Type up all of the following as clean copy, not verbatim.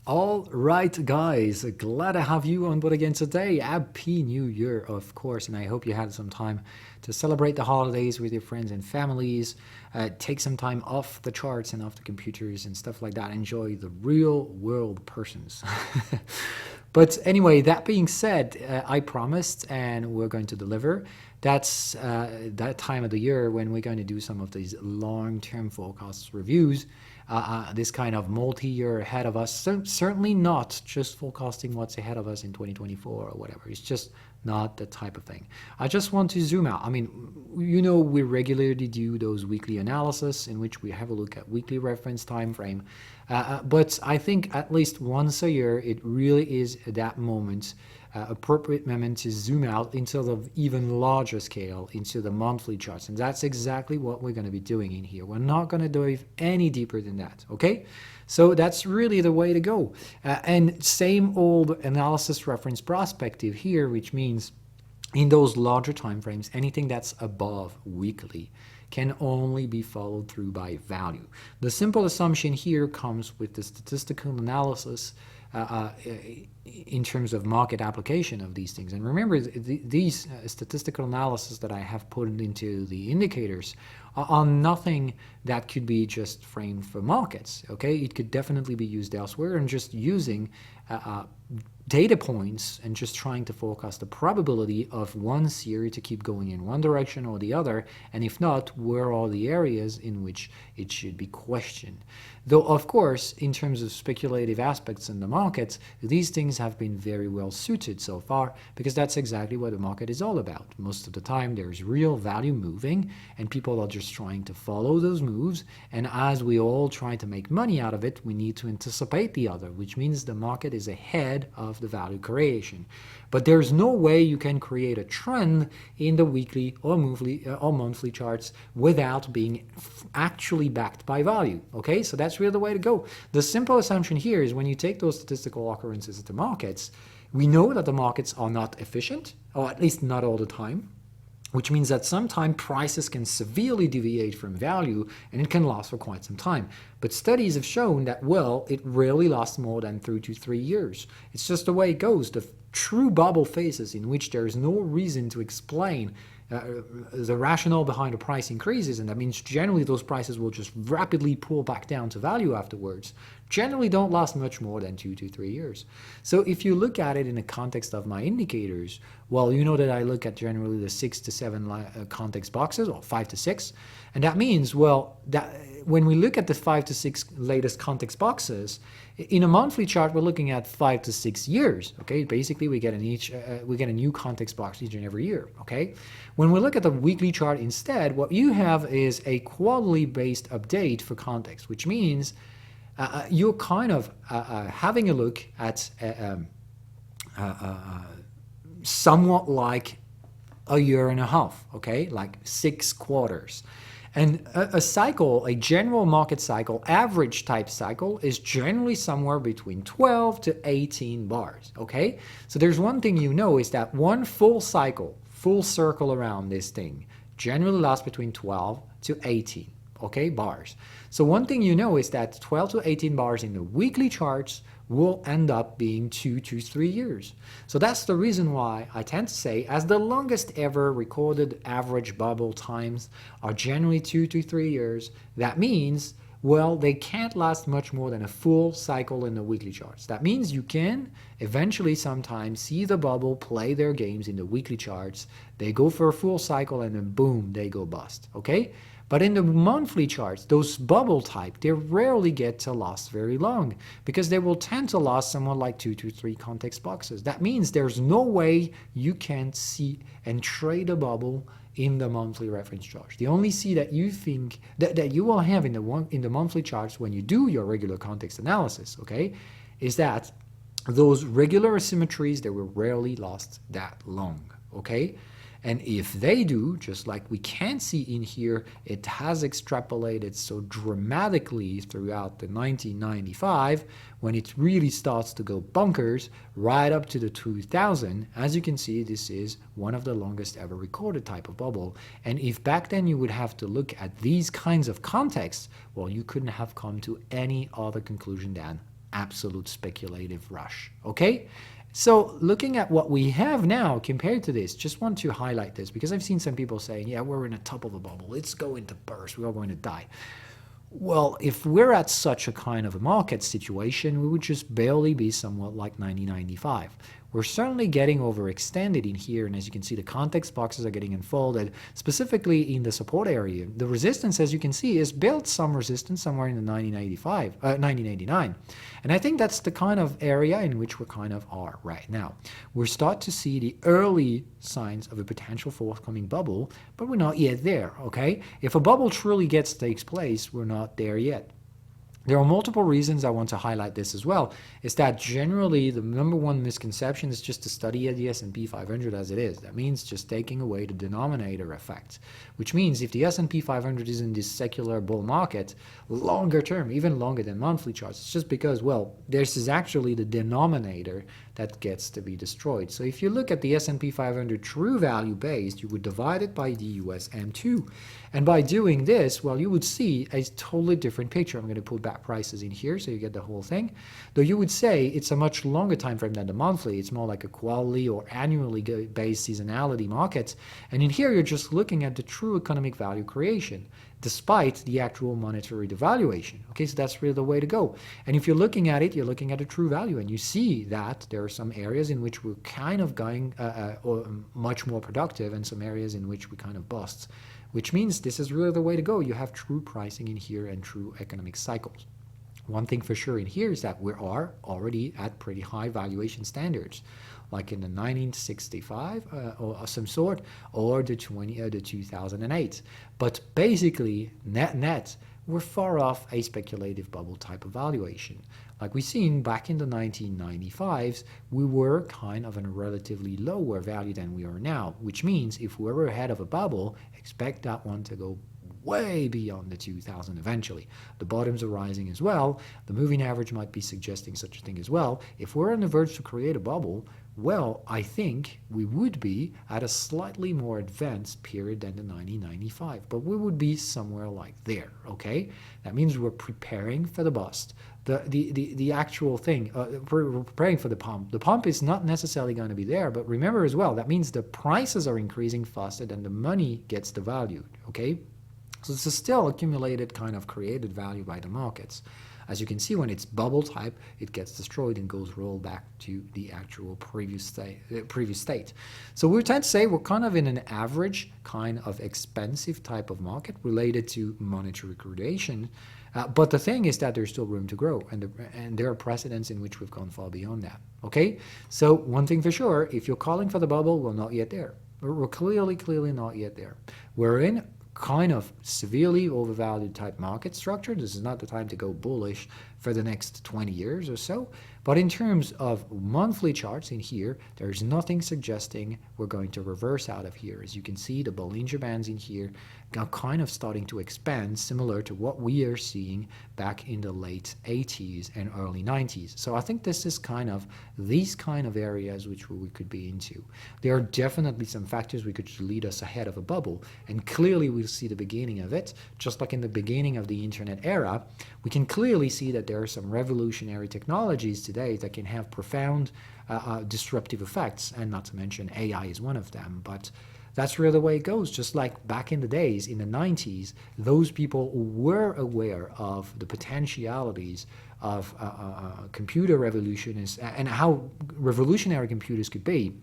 All right, guys, glad to have you on board again today. Happy New Year, of course, and I hope you had some time to celebrate the holidays with your friends and families. Take some time off the charts and off the computers and stuff like that. Enjoy the real world persons. But anyway, that being said, I promised and we're going to deliver. That's that time of the year when we're going to do some of these long-term forecast reviews. This kind of multi-year ahead of us. So certainly not just forecasting what's ahead of us in 2024 or whatever. It's just not the type of thing. I just want to zoom out. I mean, you know, we regularly do those weekly analysis in which we have a look at weekly reference time frame. But I think at least once a year, it really is at that moment, appropriate moment to zoom out into the even larger scale, into the monthly charts. And that's exactly what we're going to be doing in here. We're not going to dive any deeper than that, okay? So that's really the way to go. And same old analysis reference perspective here, which means in those larger time frames, anything that's above weekly can only be followed through by value. The simple assumption here comes with the statistical analysis in terms of market application of these things. And remember, these statistical analysis that I have put into the indicators are nothing that could be just framed for markets, okay? It could definitely be used elsewhere, and just using data points and just trying to forecast the probability of one series to keep going in one direction or the other, and if not, where are the areas in which it should be questioned. Though, of course, in terms of speculative aspects in the markets, these things have been very well suited so far, because that's exactly what the market is all about. Most of the time, there's real value moving, and people are just trying to follow those moves, and as we all try to make money out of it, we need to anticipate the other, which means the market is ahead of the value creation. But there's no way you can create a trend in the weekly or monthly charts without being actually backed by value, okay? So that's really the way to go. The simple assumption here is when you take those statistical occurrences at the markets, we know that the markets are not efficient, or at least not all the time, which means that sometimes prices can severely deviate from value, and it can last for quite some time. But studies have shown that, well, it rarely lasts more than 2 to 3 years. It's just the way it goes. The true bubble phases in which there is no reason to explain the rationale behind the price increases, and that means generally those prices will just rapidly pull back down to value afterwards, generally don't last much more than 2 to 3 years. So if you look at it in the context of my indicators, well, you know that I look at generally the 6 to 7 context boxes, or 5 to 6, and that means, well, that when we look at the 5 to 6 latest context boxes, in a monthly chart, we're looking at 5 to 6 years, okay? Basically, we get a new context box each and every year, okay? When we look at the weekly chart instead, what you have is a quarterly-based update for context, which means you're kind of having a look at somewhat like a year and a half, okay? Like 6 quarters. And a cycle, a general market cycle, average type cycle, is generally somewhere between 12 to 18 bars, okay? So there's one thing you know is that one full cycle, full circle around this thing, generally lasts between 12 to 18, okay, bars. So one thing you know is that 12 to 18 bars in the weekly charts will end up being 2 to 3 years. So that's the reason why I tend to say, as the longest ever recorded average bubble times are generally 2 to 3 years, that means, well, they can't last much more than a full cycle in the weekly charts. That means you can eventually sometimes see the bubble play their games in the weekly charts. They go for a full cycle and then boom, they go bust, okay? But in the monthly charts, those bubble type, they rarely get to last very long, because they will tend to last somewhat like 2 to 3 context boxes. That means there's no way you can see and trade a bubble in the monthly reference charts. The only see that you think that you will have in the monthly charts when you do your regular context analysis, okay, is that those regular asymmetries, they will rarely last that long, okay? And if they do, just like we can see in here, it has extrapolated so dramatically throughout the 1995, when it really starts to go bonkers, right up to the 2000. As you can see, this is one of the longest ever recorded type of bubble. And if back then you would have to look at these kinds of contexts, well, you couldn't have come to any other conclusion than absolute speculative rush. Okay? So looking at what we have now compared to this, just want to highlight this because I've seen some people saying, yeah, we're in the top of a bubble. It's going to burst. We're all going to die. Well, if we're at such a kind of a market situation, we would just barely be somewhat like 1995. We're certainly getting overextended in here, and as you can see, the context boxes are getting unfolded, specifically in the support area. The resistance, as you can see, is built some resistance somewhere in the 1989. And I think that's the kind of area in which we kind of are right now. We're starting to see the early signs of a potential forthcoming bubble, but we're not yet there, okay? If a bubble truly takes place, we're not there yet. There are multiple reasons I want to highlight this as well. Is that generally the number one misconception is just to study the S&P 500 as it is. That means just taking away the denominator effect, which means if the S&P 500 is in this secular bull market, longer term, even longer than monthly charts, it's just because, well, this is actually the denominator that gets to be destroyed. So if you look at the S&P 500 true value based, you would divide it by the USM2. And by doing this, well, you would see a totally different picture. I'm going to put back prices in here so you get the whole thing. Though you would say it's a much longer time frame than the monthly. It's more like a quarterly or annually based seasonality market. And in here, you're just looking at the true economic value creation, despite the actual monetary devaluation. Okay, so that's really the way to go. And if you're looking at it, you're looking at a true value, and you see that there are some areas in which we're kind of going much more productive, and some areas in which we kind of bust, which means this is really the way to go. You have true pricing in here and true economic cycles. One thing for sure in here is that we are already at pretty high valuation standards, like in the 1965 or some sort, or the 2008. But basically, net, we're far off a speculative bubble type of valuation. Like we've seen back in the 1995s, we were kind of in a relatively lower value than we are now, which means if we were ahead of a bubble, expect that one to go way beyond the 2000 eventually. The bottoms are rising as well. The moving average might be suggesting such a thing as well. If we're on the verge to create a bubble, well, I think we would be at a slightly more advanced period than the 1995, but we would be somewhere like there, okay? That means we're preparing for the bust. The actual thing, we're preparing for the pump. The pump is not necessarily going to be there, but remember as well, that means the prices are increasing faster than the money gets devalued, okay? So it's a still accumulated kind of created value by the markets. As you can see, when it's bubble type, it gets destroyed and goes roll back to the actual previous state. So we tend to say we're kind of in an average kind of expensive type of market related to monetary creation. But the thing is that there's still room to grow, and there are precedents in which we've gone far beyond that. Okay, so one thing for sure, if you're calling for the bubble, we're not yet there. We're clearly not yet there. We're in kind of severely overvalued type market structure. This is not the time to go bullish for the next 20 years or so. But in terms of monthly charts in here, there's nothing suggesting we're going to reverse out of here. As you can see, the Bollinger Bands in here are kind of starting to expand, similar to what we are seeing back in the late 80s and early 90s. So I think this is kind of these kind of areas which we could be into. There are definitely some factors which could lead us ahead of a bubble, and clearly we'll see the beginning of it. Just like in the beginning of the internet era, we can clearly see that there are some revolutionary technologies today that can have profound disruptive effects, and not to mention AI is one of them. But that's really the way it goes. Just like back in the days, in the 90s, those people were aware of the potentialities of computer revolutions and how revolutionary computers could be.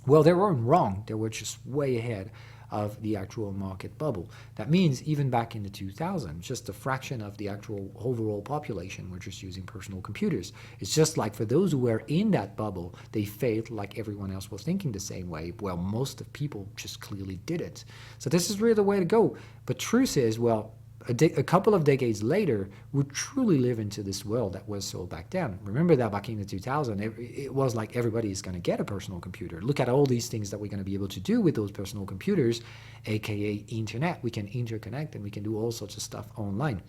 Well, they weren't wrong. They were just way ahead of the actual market bubble. That means even back in the 2000s, just a fraction of the actual overall population were just using personal computers. It's just like for those who were in that bubble, they failed like everyone else was thinking the same way. Well, most of people just clearly did it. So this is really the way to go. But truth is, well, a couple of decades later, we truly live into this world that was sold back then. Remember that back in the 2000s, it was like everybody is going to get a personal computer. Look at all these things that we're going to be able to do with those personal computers, aka internet. We can interconnect and we can do all sorts of stuff online.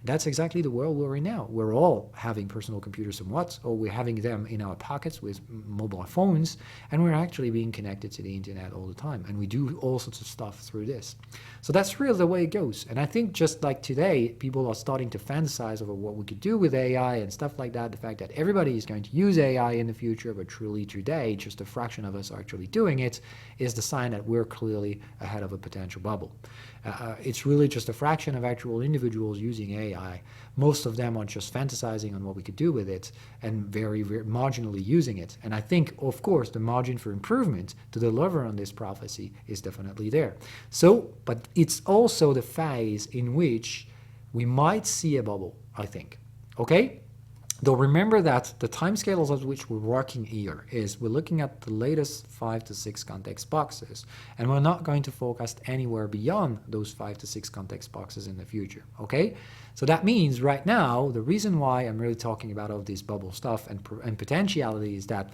That's exactly the world we're in now. We're all having personal computers somewhat, or we're having them in our pockets with mobile phones, and we're actually being connected to the internet all the time. And we do all sorts of stuff through this. So that's really the way it goes. And I think just like today, people are starting to fantasize over what we could do with AI and stuff like that. The fact that everybody is going to use AI in the future, but truly today, just a fraction of us are actually doing it, is the sign that we're clearly ahead of a potential bubble. It's really just a fraction of actual individuals using AI. Most of them are just fantasizing on what we could do with it and very, very marginally using it. And I think, of course, the margin for improvement to deliver on this prophecy is definitely there. So, but it's also the phase in which we might see a bubble, I think. Okay? Though remember that the timescales at which we're working here is we're looking at the latest 5 to 6 context boxes, and we're not going to forecast anywhere beyond those 5 to 6 context boxes in the future, okay? So that means right now, the reason why I'm really talking about all this bubble stuff and potentiality is that,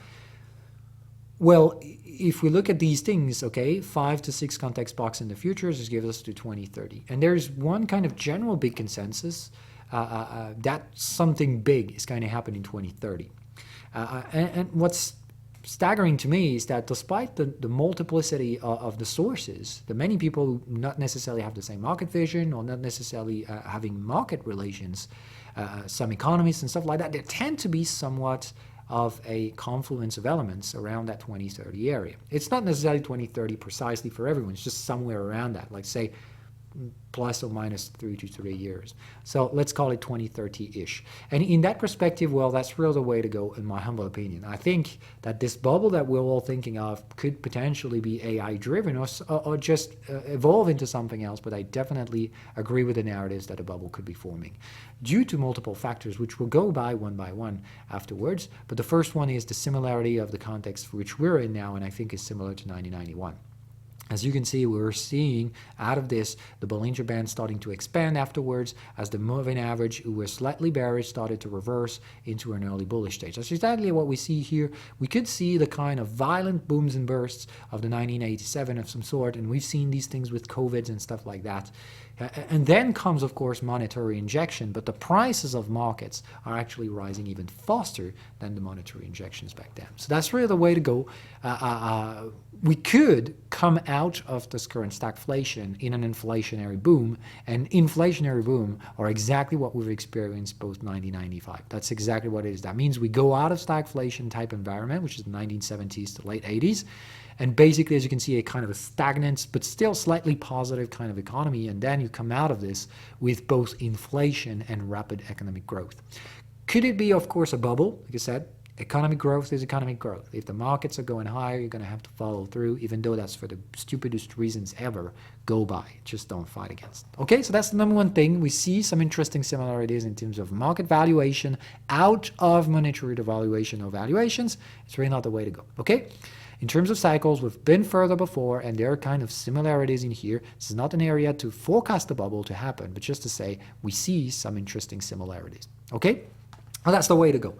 well, if we look at these things, okay, 5 to 6 context box in the futures just gives us to 2030. And there's one kind of general big consensus that something big is going to happen in 2030. And what's staggering to me is that despite the multiplicity of the sources, the many people who not necessarily have the same market vision or not necessarily having market relations, some economists and stuff like that, there tend to be somewhat of a confluence of elements around that 2030 area. It's not necessarily 2030 precisely for everyone, it's just somewhere around that, like say plus or minus 3 to 3 years. So let's call it 2030-ish. And in that perspective, well, that's really the way to go, in my humble opinion. I think that this bubble that we're all thinking of could potentially be AI-driven or just evolve into something else, but I definitely agree with the narratives that a bubble could be forming due to multiple factors, which we'll go by one afterwards. But the first one is the similarity of the context for which we're in now, and I think is similar to 1991. As you can see, we're seeing out of this the Bollinger Band starting to expand afterwards as the moving average, who was slightly bearish, started to reverse into an early bullish stage. That's exactly what we see here. We could see the kind of violent booms and bursts of the 1987 of some sort, and we've seen these things with COVIDs and stuff like that. And then comes, of course, monetary injection, but the prices of markets are actually rising even faster than the monetary injections back then. So that's really the way to go. We could come out of this current stagflation in an inflationary boom, and inflationary boom are exactly what we've experienced post-1995. That's exactly what it is. That means we go out of stagflation type environment, which is the 1970s to late 80s, and basically, as you can see, a kind of a stagnant but still slightly positive kind of economy, and then you come out of this with both inflation and rapid economic growth. Could it be, of course, a bubble? Like I said, economic growth is economic growth. If the markets are going higher, you're going to have to follow through, even though that's for the stupidest reasons ever. Go by. Just don't fight against. Okay, so that's the number one thing. We see some interesting similarities in terms of market valuation out of monetary devaluation or valuations. It's really not the way to go. Okay? In terms of cycles, we've been further before, and there are kind of similarities in here. This is not an area to forecast the bubble to happen, but just to say we see some interesting similarities. Okay? Well, that's the way to go.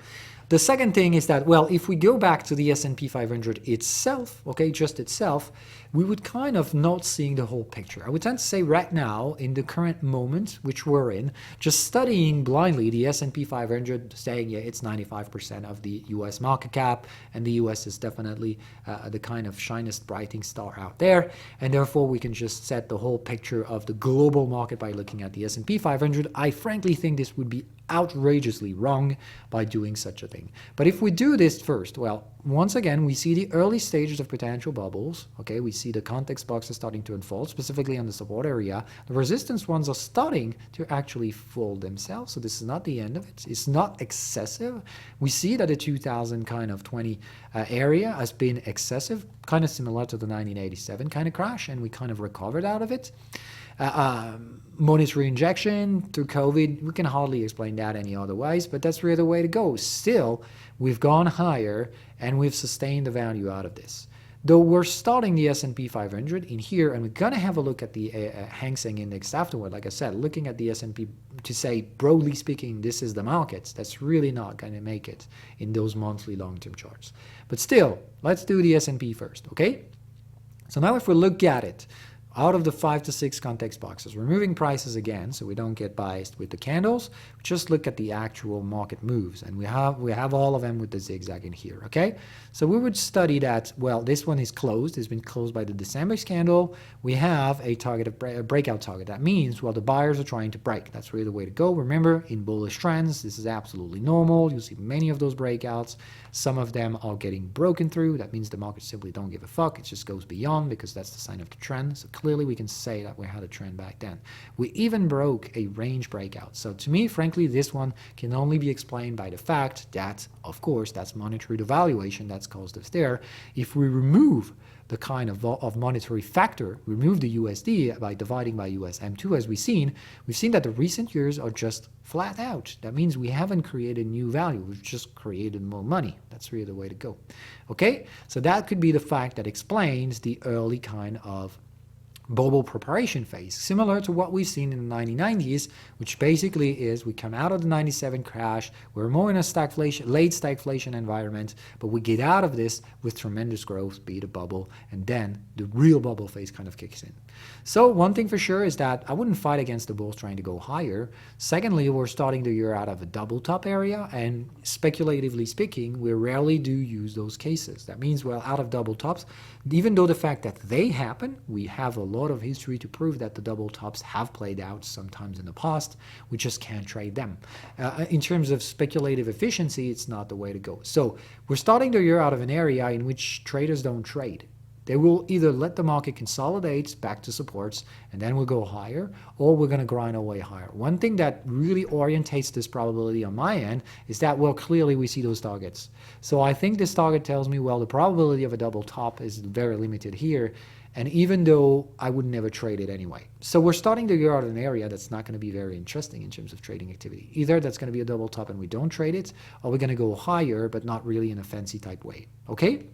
The second thing is that, well, if we go back to the S&P 500 itself, okay, just itself, we would kind of not seeing the whole picture. I would tend to say right now, in the current moment which we're in, just studying blindly the S&P 500, saying, yeah, it's 95% of the US market cap, and the US is definitely the kind of shinest, brightening star out there, and therefore we can just set the whole picture of the global market by looking at the S&P 500. I frankly think this would be outrageously wrong by doing such a thing. But if we do this first, well, once again, we see the early stages of potential bubbles. Okay, we see the context boxes starting to unfold, specifically on the support area. The resistance ones are starting to actually fold themselves, so this is not the end of it. It's not excessive. We see that the 2020 area has been excessive, kind of similar to the 1987 kind of crash, and we kind of recovered out of it. Monetary injection through COVID, we can hardly explain that any other ways, but that's really the way to go. Still, we've gone higher and we've sustained the value out of this. Though we're starting the S&P 500 in here, and we're going to have a look at the Hang Seng Index afterward. Like I said, looking at the S&P to say, broadly speaking, this is the markets, that's really not going to make it in those monthly long-term charts. But still, let's do the S&P first, okay? So now if we look at it, out of the 5 to 6 context boxes. We're moving prices again, so we don't get biased with the candles. Just look at the actual market moves, and we have all of them with the zigzag in here, okay? So we would study that, well, this one is closed. It's been closed by the December candle. We have a target of a breakout target. That means, well, the buyers are trying to break. That's really the way to go. Remember, in bullish trends, this is absolutely normal. You'll see many of those breakouts. Some of them are getting broken through. That means the market simply don't give a fuck. It just goes beyond because that's the sign of the trend. So clearly we can say that we had a trend back then. We even broke a range breakout. So to me, frankly, this one can only be explained by the fact that, of course, that's monetary devaluation that's caused us there. If we remove the kind of monetary factor, remove the USD by dividing by USM2 as we've seen that the recent years are just flat out. That means we haven't created new value, we've just created more money. That's really the way to go. Okay, so that could be the fact that explains the early kind of bubble preparation phase, similar to what we've seen in the 1990s, which basically is we come out of the 97 crash, we're more in a late stagflation environment, but we get out of this with tremendous growth, be it a bubble, and then the real bubble phase kind of kicks in. So one thing for sure is that I wouldn't fight against the bulls trying to go higher. Secondly, we're starting the year out of a double top area, and speculatively speaking, we rarely do use those cases. That means, well, out of double tops, even though the fact that they happen, we have a lot of history to prove that the double tops have played out sometimes in the past. We just can't trade them. In terms of speculative efficiency, it's not the way to go. So we're starting the year out of an area in which traders don't trade. They will either let the market consolidate back to supports and then we'll go higher, or we're going to grind our way higher. One thing that really orientates this probability on my end is that, well, clearly we see those targets. So I think this target tells me, well, the probability of a double top is very limited here. And even though I would never trade it anyway. So we're starting the year out of an area that's not going to be very interesting in terms of trading activity. Either that's going to be a double top and we don't trade it, or we're going to go higher, but not really in a fancy type way. Okay?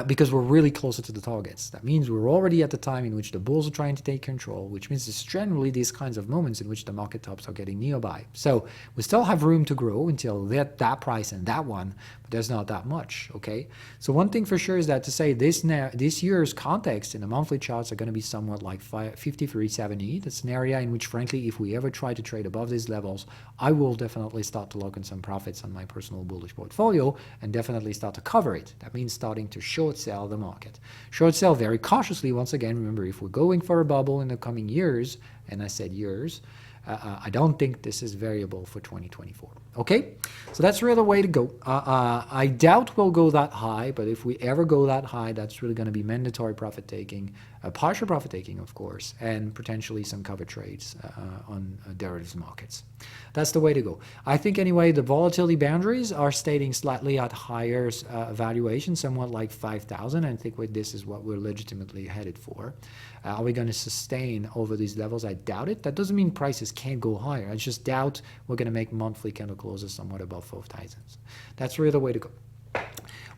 Because we're really closer to the targets. That means we're already at the time in which the bulls are trying to take control, which means it's generally these kinds of moments in which the market tops are getting nearby. So we still have room to grow until that price and that one, but there's not that much, okay? So one thing for sure is that to say this year's context in the monthly charts are going to be somewhat like 53.70. That's an area in which, frankly, if we ever try to trade above these levels, I will definitely start to lock in some profits on my personal bullish portfolio and definitely start to cover it. That means starting to short sell the market. Short sell very cautiously. Once again, remember, if we're going for a bubble in the coming years, and I said years, I don't think this is variable for 2024. Okay, so that's really the way to go. I doubt we'll go that high, but if we ever go that high, that's really going to be mandatory profit taking, partial profit taking, of course, and potentially some cover trades on derivatives markets. That's the way to go. I think anyway, the volatility boundaries are stating slightly at higher valuation, somewhat like 5,000. I think this is what we're legitimately headed for. Are we going to sustain over these levels? I doubt it. That doesn't mean prices can't go higher. I just doubt we're going to make monthly candle closes somewhat above 4,000. That's really the way to go.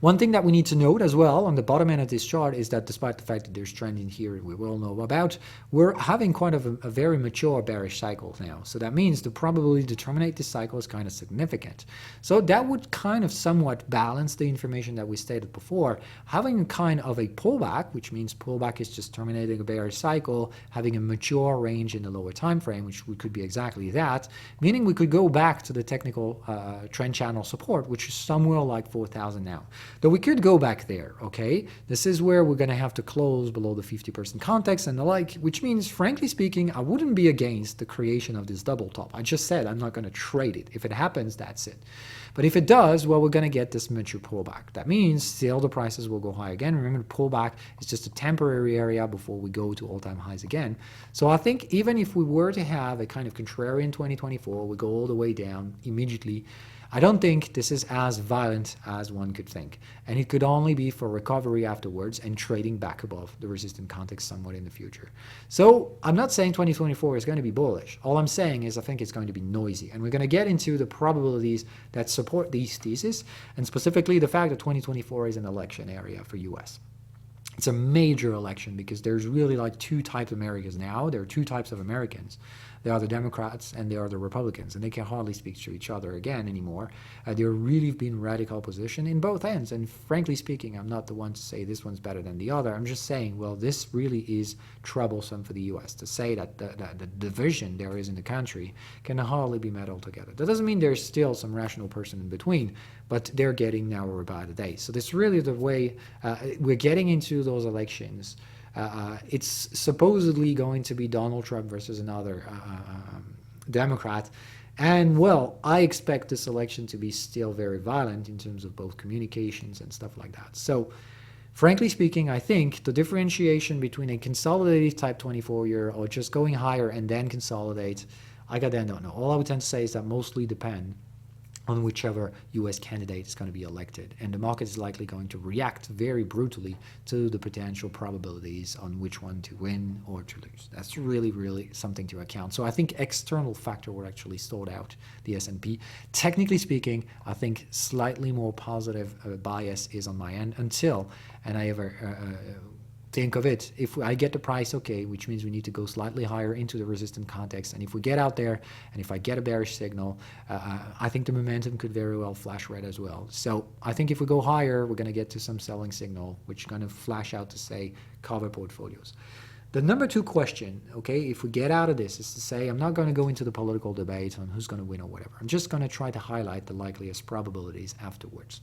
One thing that we need to note as well on the bottom end of this chart is that despite the fact that there's trend in here we all know about, we're having quite a very mature bearish cycle now. So that means the probability to terminate this cycle is kind of significant. So that would kind of somewhat balance the information that we stated before. Having a kind of a pullback, which means pullback is just terminating a bearish cycle, having a mature range in the lower time frame, which could be exactly that, meaning we could go back to the technical trend channel support, which is somewhere like 4,000 now. Though we could go back there, okay? This is where we're going to have to close below the 50% context and the like, which means, frankly speaking, I wouldn't be against the creation of this double top. I just said I'm not going to trade it. If it happens, that's it. But if it does, well, we're going to get this mature pullback. That means still the prices will go high again. Remember, the pullback is just a temporary area before we go to all-time highs again. So I think even if we were to have a kind of contrarian 2024, we go all the way down immediately, I don't think this is as violent as one could think. And it could only be for recovery afterwards and trading back above the resistant context somewhat in the future. So I'm not saying 2024 is going to be bullish. All I'm saying is I think it's going to be noisy. And we're going to get into the probabilities that support these theses, and specifically the fact that 2024 is an election area for US. It's a major election because there's really like two types of Americans now. There are two types of Americans. There are the Democrats and there are the Republicans, and they can hardly speak to each other again anymore. There really been radical opposition in both ends, and frankly speaking, I'm not the one to say this one's better than the other. I'm just saying, well, this really is troublesome for the U.S. to say that the division there is in the country can hardly be met altogether. That doesn't mean there's still some rational person in between, but they're getting narrower by the day. So this is really the way we're getting into those elections. It's supposedly going to be Donald Trump versus another Democrat. And, well, I expect this election to be still very violent in terms of both communications and stuff like that. So, frankly speaking, I think the differentiation between a consolidated type 24-year or just going higher and then consolidate, I goddamn don't know. All I would tend to say is that mostly depend on whichever U.S. candidate is going to be elected. And the market is likely going to react very brutally to the potential probabilities on which one to win or to lose. That's really, really something to account. So I think external factor will actually sort out the S&P. Technically speaking, I think slightly more positive bias is on my end until, and I ever think of it, if I get the price okay, which means we need to go slightly higher into the resistant context, and if we get out there and if I get a bearish signal, I think the momentum could very well flash red as well. So I think if we go higher, we're going to get to some selling signal, which is going to flash out to say cover portfolios. The number two question, okay, if we get out of this, is to say I'm not going to go into the political debate on who's going to win or whatever. I'm just going to try to highlight the likeliest probabilities afterwards.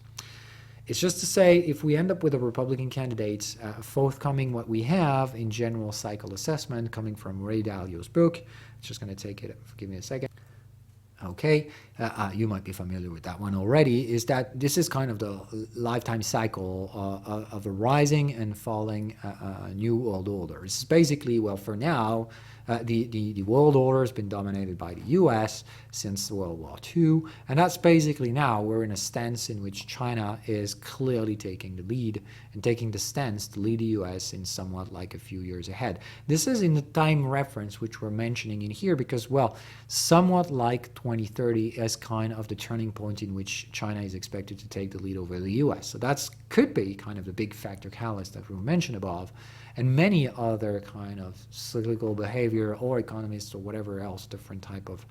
It's just to say, if we end up with a Republican candidate, forthcoming what we have in general cycle assessment coming from Ray Dalio's book, it's just going to take it, give me a second. Okay, you might be familiar with that one already, is that this is kind of the lifetime cycle of a rising and falling new world order. It's basically, well, for now, the world order has been dominated by the US since World War II, and that's basically now we're in a stance in which China is clearly taking the lead and taking the stance to lead the US in somewhat like a few years ahead. This is in the time reference which we're mentioning in here because, well, somewhat like 2030 as kind of the turning point in which China is expected to take the lead over the US. So that could be kind of the big factor catalyst that we mentioned above, and many other kind of cyclical behavior or economists or whatever else, different type of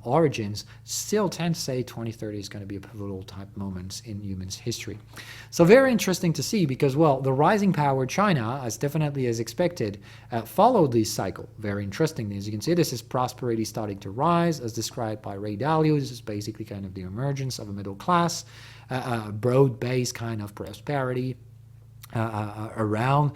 origins, still tend to say 2030 is going to be a pivotal type moment in human history. So very interesting to see because, well, the rising power China, as definitely as expected, followed this cycle. Very interesting. As you can see, this is prosperity starting to rise, as described by Ray Dalio. This is basically kind of the emergence of a middle class, broad-based kind of prosperity around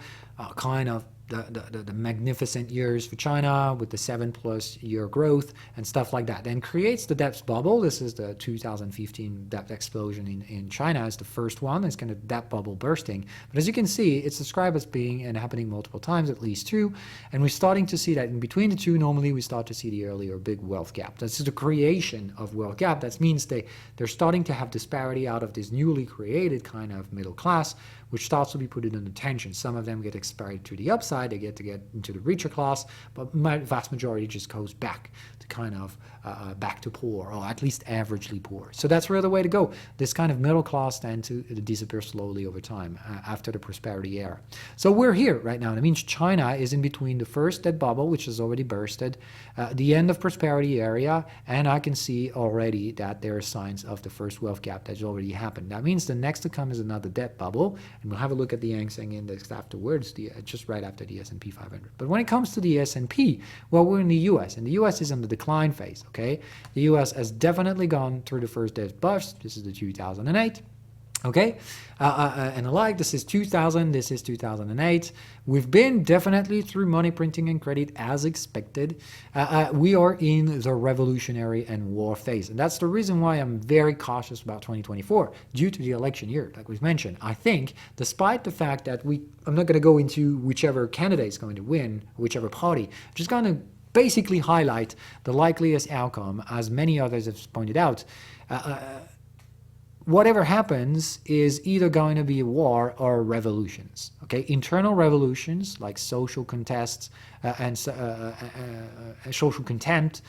kind of the magnificent years for China with the 7+ year growth and stuff like that. Then creates the debt bubble. This is the 2015 debt explosion in China as the first one. It's kind of debt bubble bursting. But as you can see, it's described as being and happening multiple times, at least two. And we're starting to see that in between the two, normally we start to see the earlier big wealth gap. That's the creation of wealth gap. That means they're starting to have disparity out of this newly created kind of middle class, which starts to be put in tension. Some of them get expanded to the upside, they get into the richer class, but vast majority just goes back to kind of back to poor, or at least averagely poor. So that's really the way to go. This kind of middle class tend to disappear slowly over time after the prosperity era. So we're here right now. That means China is in between the first debt bubble, which has already bursted, the end of prosperity area, and I can see already that there are signs of the first wealth gap that's already happened. That means the next to come is another debt bubble, and we'll have a look at the Hang Seng Index afterwards, just right after the S&P 500. But when it comes to the S&P, well, we're in the US, and the US is in the decline phase, okay? The US has definitely gone through the first debt bust. This is the 2008. Okay, and alike, this is 2000, this is 2008. We've been definitely through money printing and credit as expected. We are in the revolutionary and war phase. And that's the reason why I'm very cautious about 2024 due to the election year, like we've mentioned. I think, despite the fact that I'm not going to go into whichever candidate is going to win, whichever party, I'm just going to basically highlight the likeliest outcome, as many others have pointed out. Whatever happens is either going to be a war or revolutions. Okay, internal revolutions like social contests and social contempt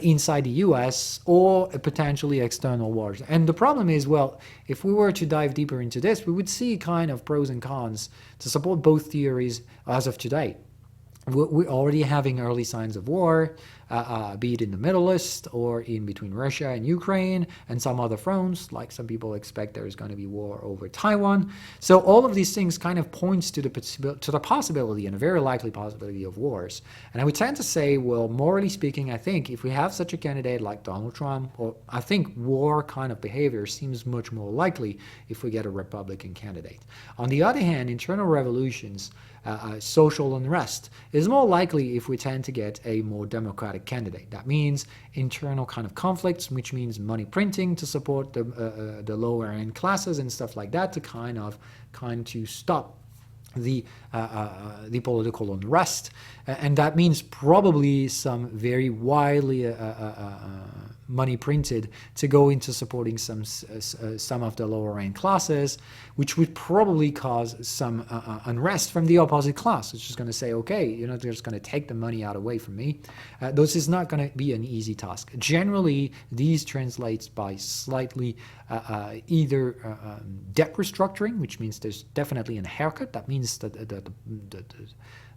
inside the U.S. or potentially external wars. And the problem is, well, if we were to dive deeper into this, we would see kind of pros and cons to support both theories as of today. We're already having early signs of war. be it in the Middle East or in between Russia and Ukraine and some other fronts, like some people expect there is going to be war over Taiwan. So all of these things kind of points to the possibility and a very likely possibility of wars. And I would tend to say, well, morally speaking, I think if we have such a candidate like Donald Trump, or I think war kind of behavior seems much more likely if we get a Republican candidate. On the other hand, internal revolutions, social unrest is more likely if we tend to get a more democratic candidate. That means internal kind of conflicts, which means money printing to support the lower end classes and stuff like that to kind to stop the political unrest, and that means probably some very widely money printed to go into supporting some of the lower end classes, which would probably cause some unrest from the opposite class, which is going to say, okay, you're not just going to take the money out away from me. This is not going to be an easy task. Generally, these translates by slightly either debt restructuring, which means there's definitely a haircut. That means that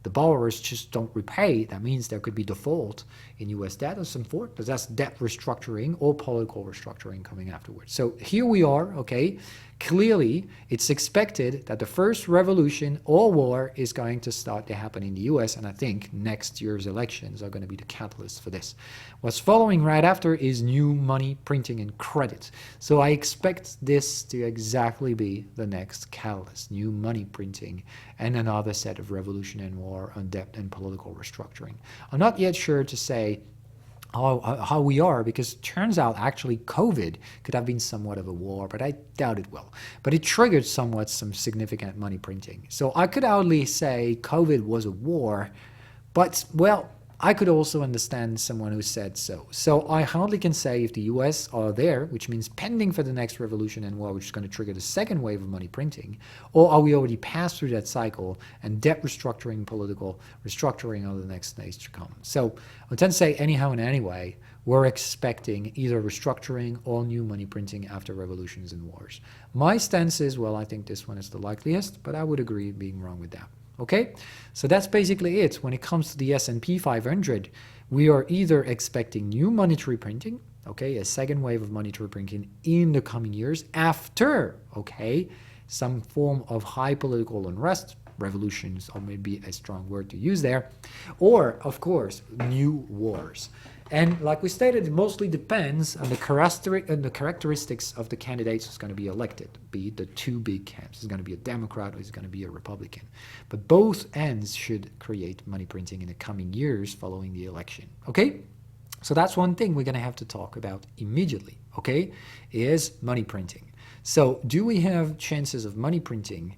the borrowers just don't repay. That means there could be default in US debt or some sort, but that's debt restructuring or political restructuring coming afterwards. So here we are, okay? Clearly, it's expected that the first revolution or war is going to start to happen in the US, and I think next year's elections are going to be the catalyst for this. What's following right after is new money printing and credit. So I expect this to exactly be the next catalyst, new money printing and another set of revolution and war on debt and political restructuring. I'm not yet sure to say how we are, because it turns out actually COVID could have been somewhat of a war, but I doubt it will. But it triggered somewhat some significant money printing. So I could hardly say COVID was a war, but well, I could also understand someone who said so. So I hardly can say if the US are there, which means pending for the next revolution and war, which is going to trigger the second wave of money printing, or are we already passed through that cycle and debt restructuring, political restructuring are the next days to come. So I tend to say anyhow and anyway, we're expecting either restructuring or new money printing after revolutions and wars. My stance is, well, I think this one is the likeliest, but I would agree being wrong with that. Okay, so that's basically it. When it comes to the S&P 500, we are either expecting new monetary printing, okay, a second wave of monetary printing in the coming years after, okay, some form of high political unrest, revolutions, or maybe a strong word to use there, or, of course, new wars. And like we stated, it mostly depends on the characteristics of the candidates who's going to be elected, be it the two big camps. Is it going to be a Democrat or is it going to be a Republican? But both ends should create money printing in the coming years following the election. Okay? So that's one thing we're going to have to talk about immediately, okay, is money printing. So do we have chances of money printing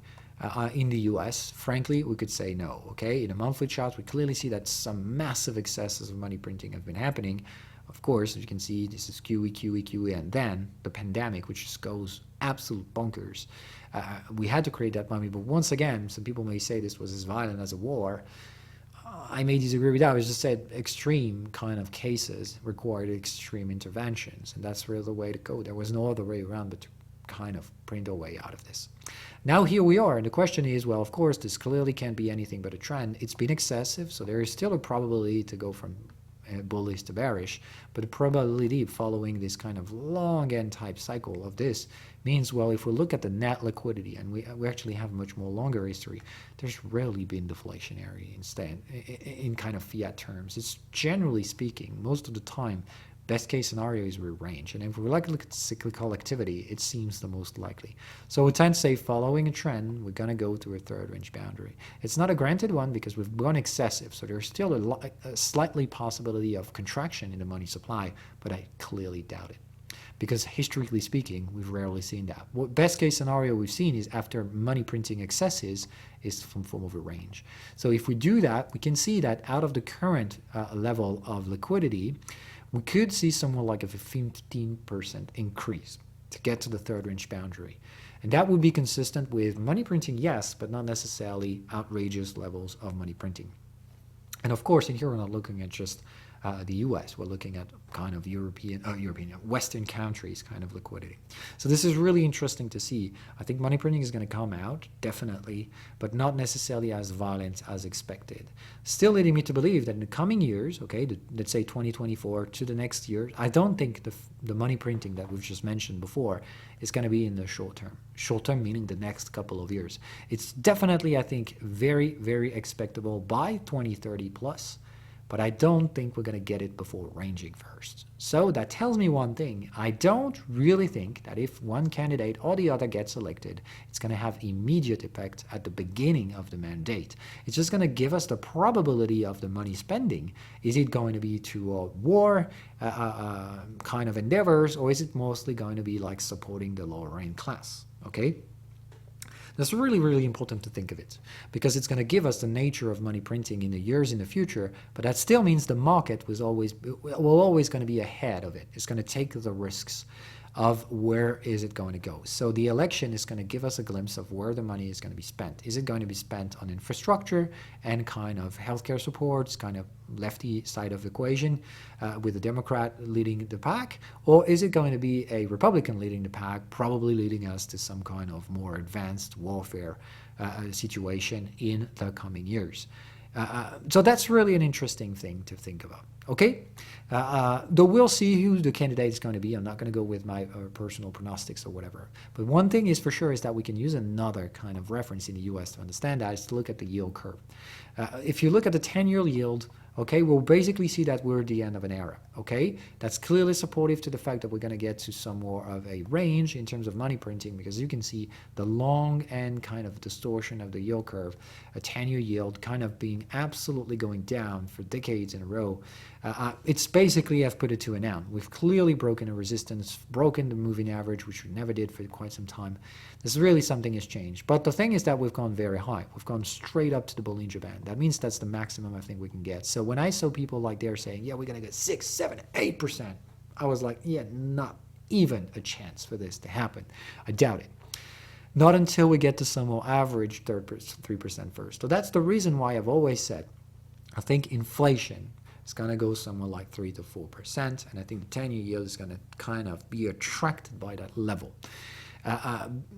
in the US? Frankly, we could say no, okay? In the monthly charts, we clearly see that some massive excesses of money printing have been happening. Of course, as you can see, this is QE, and then the pandemic, which just goes absolute bonkers. We had to create that money, but once again, some people may say this was as violent as a war. I may disagree with that. I just said extreme kind of cases required extreme interventions, and that's really the way to go. There was no other way around but to kind of print our way out of this. Now here we are, and the question is, well, of course, this clearly can't be anything but a trend. It's been excessive, so there is still a probability to go from bullish to bearish, but the probability following this kind of long end type cycle of this means, well, if we look at the net liquidity, and we actually have a much more longer history, there's rarely been deflationary in kind of fiat terms. It's generally speaking, most of the time, best case scenario is range, and if we look at cyclical activity, it seems the most likely. So we tend to say following a trend, we're going to go to a third range boundary. It's not a granted one because we've gone excessive, so there's still a slightly possibility of contraction in the money supply, but I clearly doubt it. Because historically speaking, we've rarely seen that. What best case scenario we've seen is after money printing excesses is some form of a range. So if we do that, we can see that out of the current level of liquidity, we could see somewhere like a 15% increase to get to the third range boundary. And that would be consistent with money printing, yes, but not necessarily outrageous levels of money printing. And of course, in here we're not looking at just the US. We're looking at kind of European, Western countries kind of liquidity. So this is really interesting to see. I think money printing is going to come out, definitely, but not necessarily as violent as expected. Still leading me to believe that in the coming years, okay, let's say 2024 to the next year, I don't think the money printing that we've just mentioned before is going to be in the short term. Short term meaning the next couple of years. It's definitely, I think, very, very expectable by 2030 plus. But I don't think we're going to get it before ranging first. So that tells me one thing. I don't really think that if one candidate or the other gets elected, it's going to have immediate effect at the beginning of the mandate. It's just going to give us the probability of the money spending. Is it going to be to a war kind of endeavors, or is it mostly going to be like supporting the lower end class? Okay? That's really, really important to think of it, because it's going to give us the nature of money printing in the years in the future, but that still means the market will always going to be ahead of it. It's going to take the risks of where is it going to go. So the election is going to give us a glimpse of where the money is going to be spent. Is it going to be spent on infrastructure and kind of healthcare supports, kind of lefty side of the equation, with a Democrat leading the pack, or is it going to be a Republican leading the pack, probably leading us to some kind of more advanced warfare situation in the coming years? So that's really an interesting thing to think about. Okay, though we'll see who the candidate is going to be. I'm not going to go with my personal pronostics or whatever. But one thing is for sure is that we can use another kind of reference in the US to understand that, is to look at the yield curve. If you look at the 10-year yield, okay, we'll basically see that we're at the end of an era. Okay, that's clearly supportive to the fact that we're going to get to some more of a range in terms of money printing, because you can see the long end kind of distortion of the yield curve, a 10-year yield kind of being absolutely going down for decades in a row. It's basically, I've put it to an end. We've clearly broken a resistance, broken the moving average, which we never did for quite some time. This is really something has changed. But the thing is that we've gone very high. We've gone straight up to the Bollinger Band. That means that's the maximum I think we can get. So when I saw people like they're saying, yeah, we're going to get 6, 7, 8%, I was like, yeah, not even a chance for this to happen. I doubt it. Not until we get to some more average 3% first. So that's the reason why I've always said, I think inflation is going to go somewhere like 3 to 4%, and I think the 10-year yield is going to kind of be attracted by that level.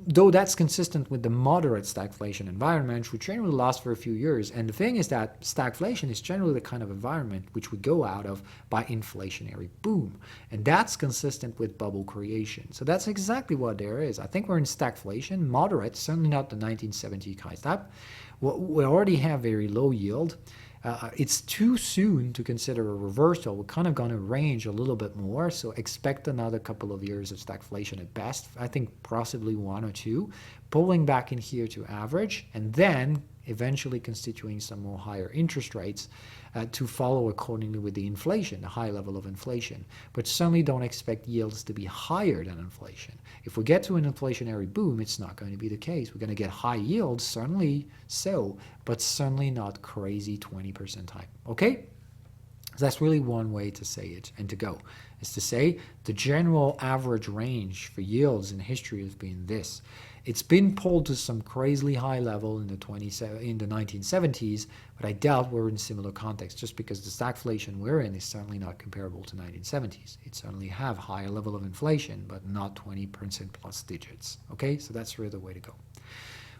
Though that's consistent with the moderate stagflation environment, which generally lasts for a few years. And the thing is that stagflation is generally the kind of environment which we go out of by inflationary boom. And that's consistent with bubble creation. So that's exactly what there is. I think we're in stagflation, moderate, certainly not the 1970 kind type. We already have very low yield. It's too soon to consider a reversal. We're kind of going to range a little bit more, so expect another couple of years of stagflation at best. I think possibly 1 or 2, pulling back in here to average, and then eventually constituting some more higher interest rates to follow accordingly with the inflation, the high level of inflation. But certainly don't expect yields to be higher than inflation. If we get to an inflationary boom, it's not going to be the case. We're going to get high yields, certainly so, but certainly not crazy 20% type. Okay? So that's really one way to say it and to go, is to say the general average range for yields in history has been this. It's been pulled to some crazily high level in the 1970s, but I doubt we're in similar context, just because the stagflation we're in is certainly not comparable to 1970s. It certainly have higher level of inflation, but not 20% plus digits. Okay, so that's really the way to go.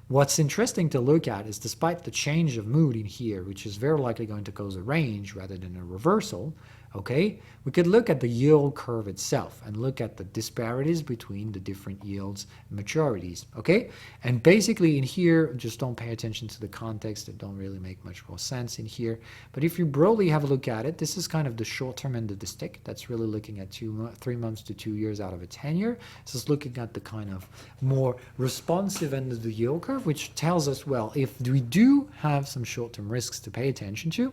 What's interesting to look at is, despite the change of mood in here, which is very likely going to cause a range rather than a reversal, okay, we could look at the yield curve itself and look at the disparities between the different yields and maturities, okay? And basically in here, just don't pay attention to the context. It don't really make much more sense in here. But if you broadly have a look at it, this is kind of the short-term end of the stick. That's really looking at 3 months to 2 years out of a 10-year. So it's looking at the kind of more responsive end of the yield curve, which tells us, well, if we do have some short-term risks to pay attention to,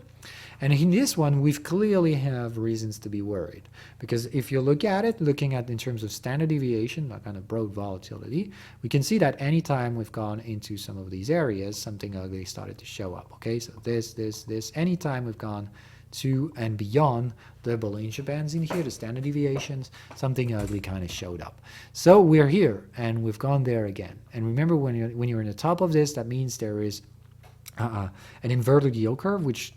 and in this one, we've clearly have reasons to be worried. Because if you look at it, looking at in terms of standard deviation, that kind of broad volatility, we can see that anytime we've gone into some of these areas, something ugly started to show up. Okay, so this, anytime we've gone to and beyond the Bollinger Bands in here, the standard deviations, something ugly kind of showed up. So we're here, and we've gone there again. And remember, when you're in the top of this, that means there is an inverted yield curve, which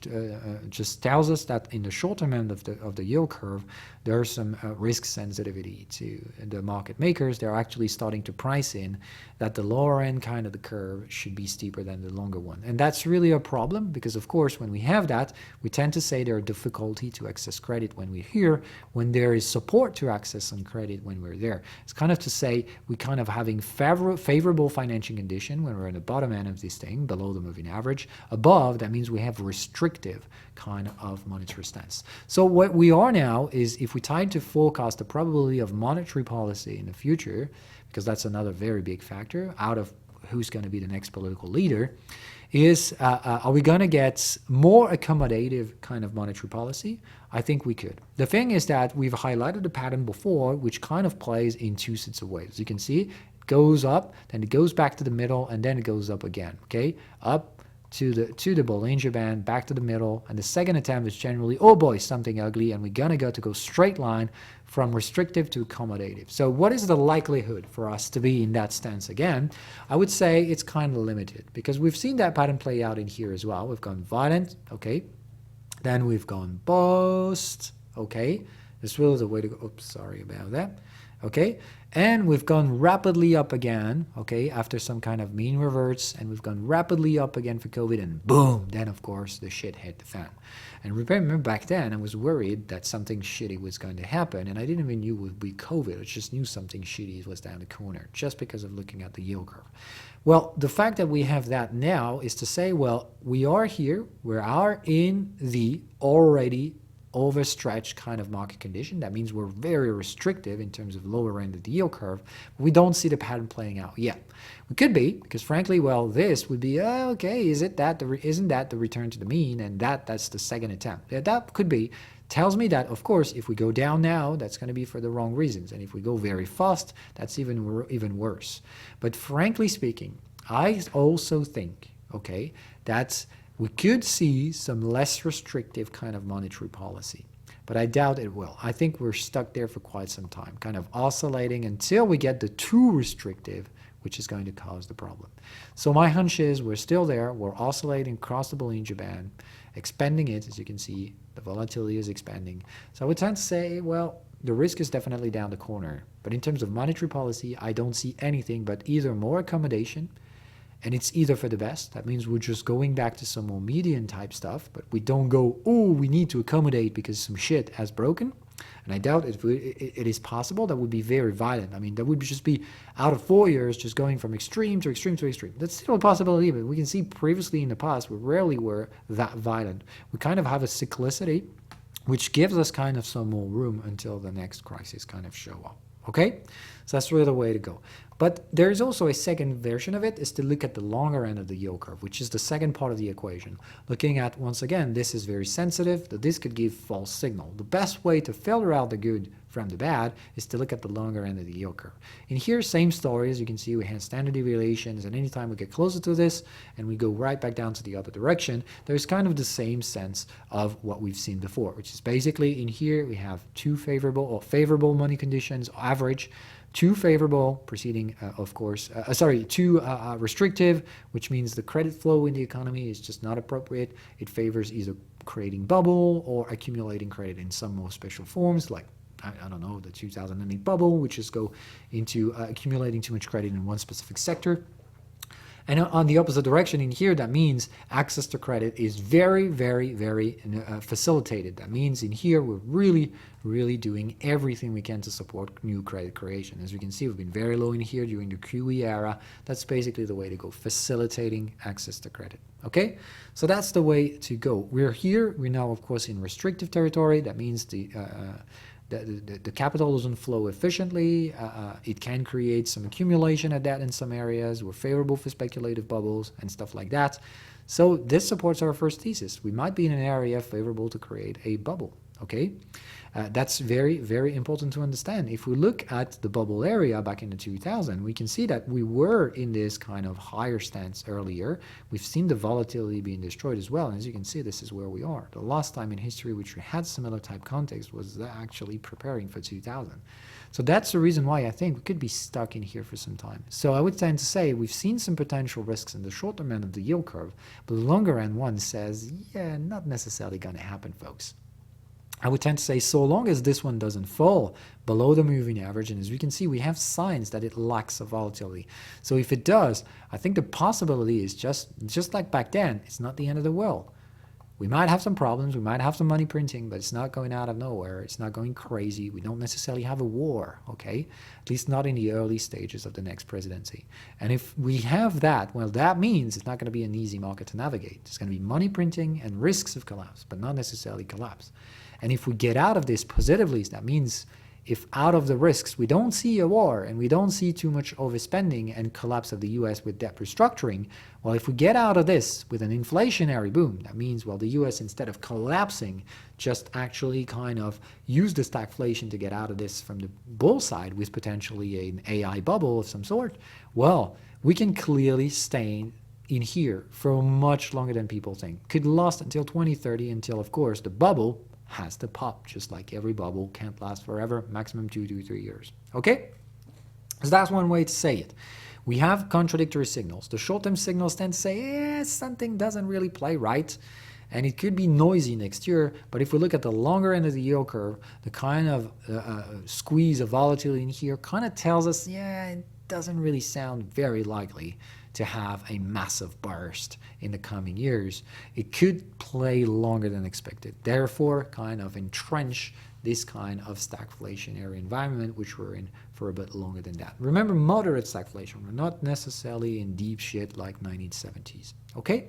just tells us that in the short term end of the yield curve, there are some risk sensitivity to the market makers. They're actually starting to price in that the lower end kind of the curve should be steeper than the longer one. And that's really a problem because, of course, when we have that, we tend to say there are difficulty to access credit when we're here, when there is support to access some credit when we're there. It's kind of to say we kind of having favorable financial condition when we're in the bottom end of this thing, below the moving average. Above, that means we have restrictive kind of monetary stance. So what we are now is, if we try to forecast the probability of monetary policy in the future, because that's another very big factor out of who's going to be the next political leader, is are we going to get more accommodative kind of monetary policy? I think we could. The thing is that we've highlighted the pattern before, which kind of plays in two sets of waves. You can see it goes up, then it goes back to the middle, and then it goes up again. Okay, up to the Bollinger Band, back to the middle, and the second attempt is generally, oh boy, something ugly, and we're gonna go straight line from restrictive to accommodative. So what is the likelihood for us to be in that stance again? I would say it's kind of limited, because we've seen that pattern play out in here as well. We've gone violent, okay, then we've gone bust, okay, this really is the way to go. Oops, sorry about that. Okay, and we've gone rapidly up again, okay, after some kind of mean reverts, and we've gone rapidly up again for COVID, and boom, then of course the shit hit the fan. And remember back then I was worried that something shitty was going to happen, and I didn't even know it would be COVID. I just knew something shitty was down the corner just because of looking at the yield curve. Well, the fact that we have that now is to say, well, we are here, we are in the already overstretched kind of market condition. That means we're very restrictive in terms of lower end of the yield curve. We don't see the pattern playing out yet. We could be, because frankly, well, this would be, okay, isn't that the return to the mean, and that's the second attempt? Yeah, that could be. Tells me that, of course, if we go down now, that's going to be for the wrong reasons. And if we go very fast, that's even worse. But frankly speaking, I also think, okay, that we could see some less restrictive kind of monetary policy, but I doubt it will. I think we're stuck there for quite some time, kind of oscillating until we get the too restrictive, which is going to cause the problem. So my hunch is we're still there. We're oscillating across the Bollinger Band, expanding it. As you can see, the volatility is expanding. So I would tend to say, well, the risk is definitely down the corner. But in terms of monetary policy, I don't see anything but either more accommodation, and it's either for the best. That means we're just going back to some more median type stuff, but we don't go, oh, we need to accommodate because some shit has broken. And I doubt it is possible. That would be very violent. I mean, that would just be out of 4 years, just going from extreme to extreme to extreme. That's still a possibility, but we can see previously in the past, we rarely were that violent. We kind of have a cyclicity, which gives us kind of some more room until the next crisis kind of show up. Okay? So that's really the way to go. But there is also a second version of it, is to look at the longer end of the yield curve, which is the second part of the equation. Looking at, once again, this is very sensitive, that this could give false signal. The best way to filter out the good from the bad is to look at the longer end of the yield curve. In here, same story. As you can see, we have standard deviations, and anytime we get closer to this and we go right back down to the other direction, there's kind of the same sense of what we've seen before, which is basically in here we have two favorable money conditions, average, two favorable, preceding, two restrictive, which means the credit flow in the economy is just not appropriate. It favors either creating bubble or accumulating credit in some more special forms, like, I don't know, the 2008 bubble, which is go into accumulating too much credit in one specific sector. And on the opposite direction in here, that means access to credit is very, very, very facilitated. That means in here, we're really, really doing everything we can to support new credit creation. As we can see, we've been very low in here during the QE era. That's basically the way to go, facilitating access to credit. Okay? So that's the way to go. We're here. We're now, of course, in restrictive territory. That means the capital doesn't flow efficiently. It can create some accumulation at that in some areas. We're favorable for speculative bubbles and stuff like that. So this supports our first thesis. We might be in an area favorable to create a bubble. okay? That's very, very important to understand. If we look at the bubble area back in the 2000, we can see that we were in this kind of higher stance earlier. We've seen the volatility being destroyed as well. And as you can see, this is where we are. The last time in history which we had similar type context was actually preparing for 2000. So that's the reason why I think we could be stuck in here for some time. So I would tend to say we've seen some potential risks in the short term end of the yield curve, but the longer end one says, yeah, not necessarily going to happen, folks. I would tend to say so long as this one doesn't fall below the moving average, and as we can see, we have signs that it lacks of volatility. So if it does, I think the possibility is just like back then, it's not the end of the world. We might have some problems, we might have some money printing, but it's not going out of nowhere, it's not going crazy, we don't necessarily have a war, okay? At least not in the early stages of the next presidency. And if we have that, well, that means it's not going to be an easy market to navigate. It's going to be money printing and risks of collapse, but not necessarily collapse. And if we get out of this positively, that means if out of the risks we don't see a war and we don't see too much overspending and collapse of the US with debt restructuring, well, if we get out of this with an inflationary boom, that means, well, the US, instead of collapsing, just actually kind of use the stagflation to get out of this from the bull side with potentially an AI bubble of some sort, well, we can clearly stay in here for much longer than people think. Could last until 2030, until, of course, the bubble has to pop, just like every bubble can't last forever, maximum 2 to 3 years. Okay? So that's one way to say it. We have contradictory signals. The short-term signals tend to say, something doesn't really play right, and it could be noisy next year, but if we look at the longer end of the yield curve, the kind of squeeze of volatility in here kind of tells us, it doesn't really sound very likely to have a massive burst in the coming years. It could play longer than expected. Therefore, kind of entrench this kind of stagflationary environment, which we're in for a bit longer than that. Remember, moderate stagflation. We're not necessarily in deep shit like 1970s. Okay?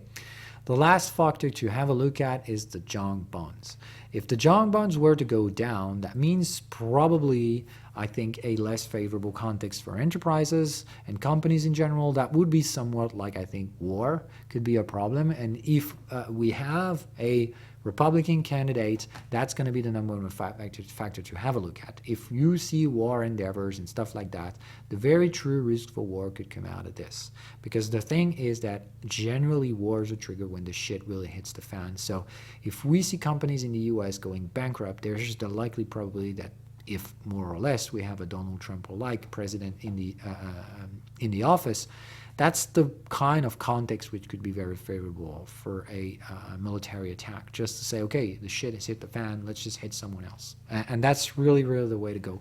The last factor to have a look at is the junk bonds. If the junk bonds were to go down, that means probably, I think, a less favorable context for enterprises and companies in general. That would be somewhat like, I think, war could be a problem. And if we have a Republican candidate, that's going to be the number one factor to have a look at. If you see war endeavors and stuff like that, the very true risk for war could come out of this. Because the thing is that generally wars are triggered when the shit really hits the fan. So if we see companies in the US going bankrupt, there's just a likely probability that if more or less we have a Donald Trump or like president in the office, that's the kind of context which could be very favorable for a military attack. Just to say, okay, the shit has hit the fan, let's just hit someone else. And that's really, really the way to go.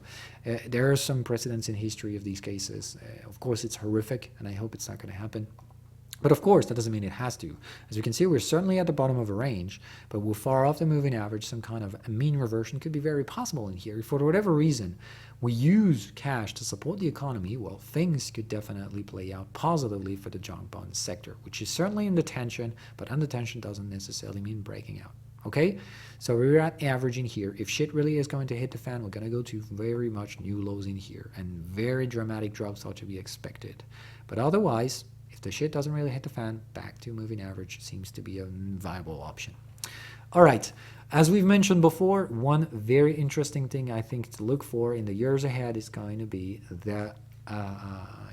There are some precedents in history of these cases. Of course, it's horrific, and I hope it's not going to happen. But of course, that doesn't mean it has to. As you can see, we're certainly at the bottom of a range, but we're far off the moving average. Some kind of a mean reversion could be very possible in here. If for whatever reason we use cash to support the economy, well, things could definitely play out positively for the junk bond sector, which is certainly under tension, but under tension doesn't necessarily mean breaking out. Okay, so we're at averaging here. If shit really is going to hit the fan, we're going to go to very much new lows in here, and very dramatic drops are to be expected. But otherwise, if the shit doesn't really hit the fan, back to moving average seems to be a viable option. All right, as we've mentioned before, one very interesting thing I think to look for in the years ahead is going to be the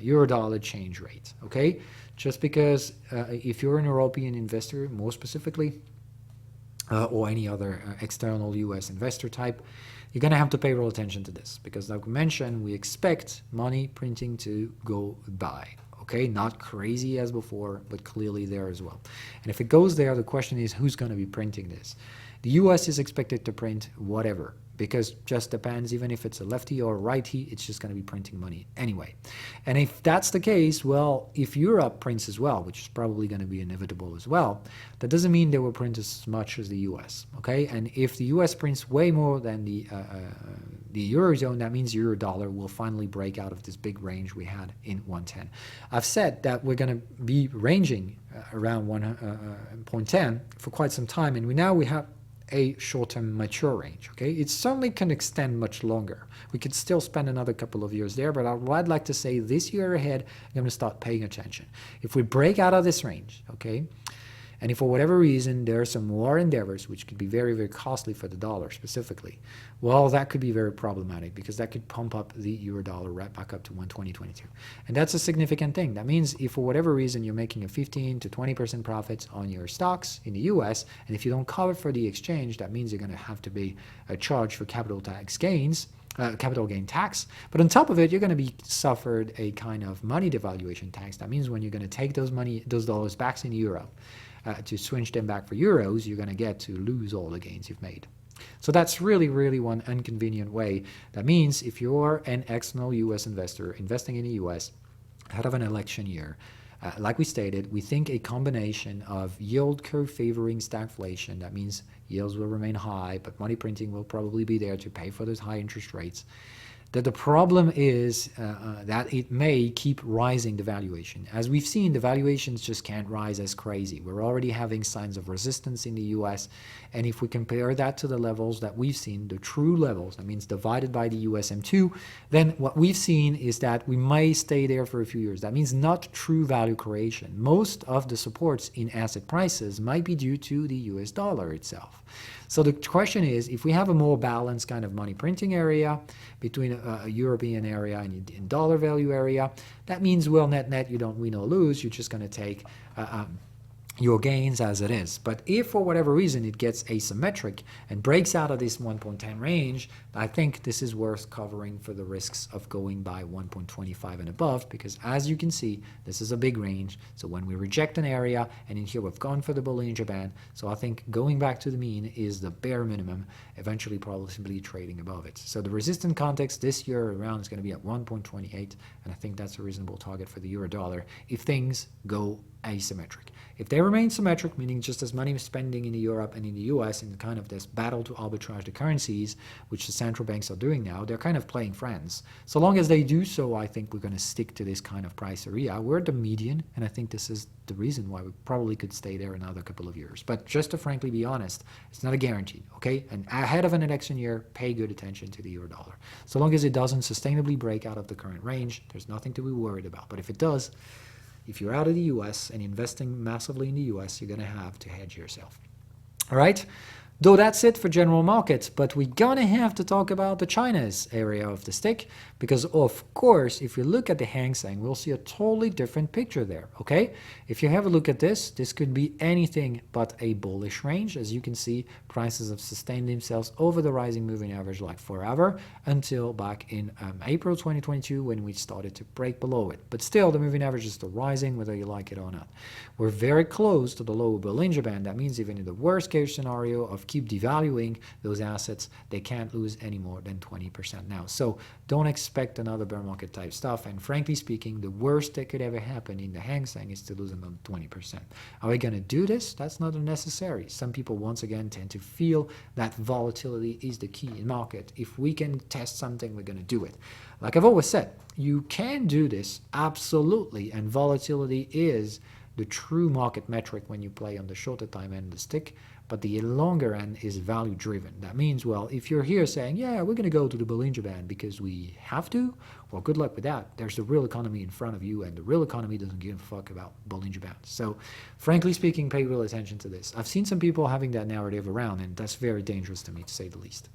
euro-dollar change rate, okay? Just because if you're an European investor, more specifically, or any other external US investor type, you're going to have to pay real attention to this because, like we mentioned, we expect money printing to go by. Okay, not crazy as before, but clearly there as well. And if it goes there, the question is who's going to be printing this? The US is expected to print whatever, because just depends, even if it's a lefty or a righty, it's just going to be printing money anyway. And if that's the case, well, if Europe prints as well, which is probably going to be inevitable as well, that doesn't mean they will print as much as the US, okay? And if the US prints way more than the Eurozone, that means euro dollar will finally break out of this big range we had in 110. I've said that we're going to be ranging around 1.10 for quite some time, and we have a short-term mature range, okay? It certainly can extend much longer. We could still spend another couple of years there, but I'd like to say this year ahead, I'm going to start paying attention. If we break out of this range, okay, And if for whatever reason there are some war endeavors, which could be very, very costly for the dollar specifically, well, that could be very problematic because that could pump up the euro dollar right back up to 120.22. And that's a significant thing. That means if for whatever reason you're making a 15 to 20% profits on your stocks in the US, and if you don't cover for the exchange, that means you're going to have to be charged for capital gain tax. But on top of it, you're going to be suffered a kind of money devaluation tax. That means when you're going to take those dollars back in euro to switch them back for euros, you're going to get to lose all the gains you've made. So that's really, really one inconvenient way. That means if you're an external US investor investing in the US ahead of an election year, like we stated, we think a combination of yield curve favoring stagflation, that means yields will remain high, but money printing will probably be there to pay for those high interest rates. That the problem is that it may keep rising the valuation. As we've seen, the valuations just can't rise as crazy. We're already having signs of resistance in the US, and if we compare that to the levels that we've seen, the true levels, that means divided by the USM2, then what we've seen is that we may stay there for a few years. That means not true value creation. Most of the supports in asset prices might be due to the US dollar itself. So the question is, if we have a more balanced kind of money printing area between a European area and a dollar value area, that means, well, net, you don't win or lose. You're just going to take your gains as it is. But if for whatever reason it gets asymmetric and breaks out of this 1.10 range, I think this is worth covering for the risks of going by 1.25 and above, because as you can see, this is a big range. So when we reject an area, and in here we've gone for the Bollinger Band, so I think going back to the mean is the bare minimum, eventually probably trading above it. So the resistant context this year around is going to be at 1.28, and I think that's a reasonable target for the euro dollar if things go asymmetric. If they remain symmetric, meaning just as money spending in Europe and in the US in kind of this battle to arbitrage the currencies, which the central banks are doing now, they're kind of playing friends. So long as they do so, I think we're going to stick to this kind of price area. We're at the median, and I think this is the reason why we probably could stay there another couple of years. But just to frankly be honest, it's not a guarantee, okay? And ahead of an election year, pay good attention to the euro dollar. So long as it doesn't sustainably break out of the current range, there's nothing to be worried about. But if it does, if you're out of the US and investing massively in the US, you're going to have to hedge yourself. All right? Though that's it for general markets, but we're going to have to talk about the China's area of the stick, because of course, if you look at the Hang Seng, we'll see a totally different picture there, okay? If you have a look at this could be anything but a bullish range. As you can see, prices have sustained themselves over the rising moving average like forever until back in April 2022 when we started to break below it. But still, the moving average is still rising whether you like it or not. We're very close to the lower Bollinger Band. That means even in the worst case scenario of keep devaluing those assets, they can't lose any more than 20% now. So don't expect another bear market type stuff. And frankly speaking, the worst that could ever happen in the Hang Seng is to lose another 20%. Are we going to do this? That's not necessary. Some people, once again, tend to feel that volatility is the key in market. If we can test something, we're going to do it. Like I've always said, you can do this, absolutely, and volatility is the true market metric when you play on the shorter time end of the stick, but the longer end is value driven. That means, well, if you're here saying, yeah, we're going to go to the Bollinger Band because we have to, well, good luck with that. There's the real economy in front of you, and the real economy doesn't give a fuck about Bollinger Bands. So frankly speaking, pay real attention to this. I've seen some people having that narrative around, and that's very dangerous to me, to say the least.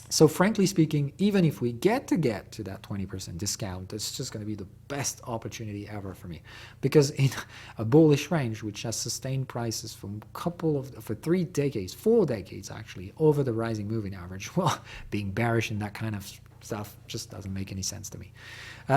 So frankly speaking, even if we get to that 20% discount, it's just going to be the best opportunity ever for me. Because in a bullish range, which has sustained prices for 4 decades actually, over the rising moving average, well, being bearish in that kind of stuff just doesn't make any sense to me.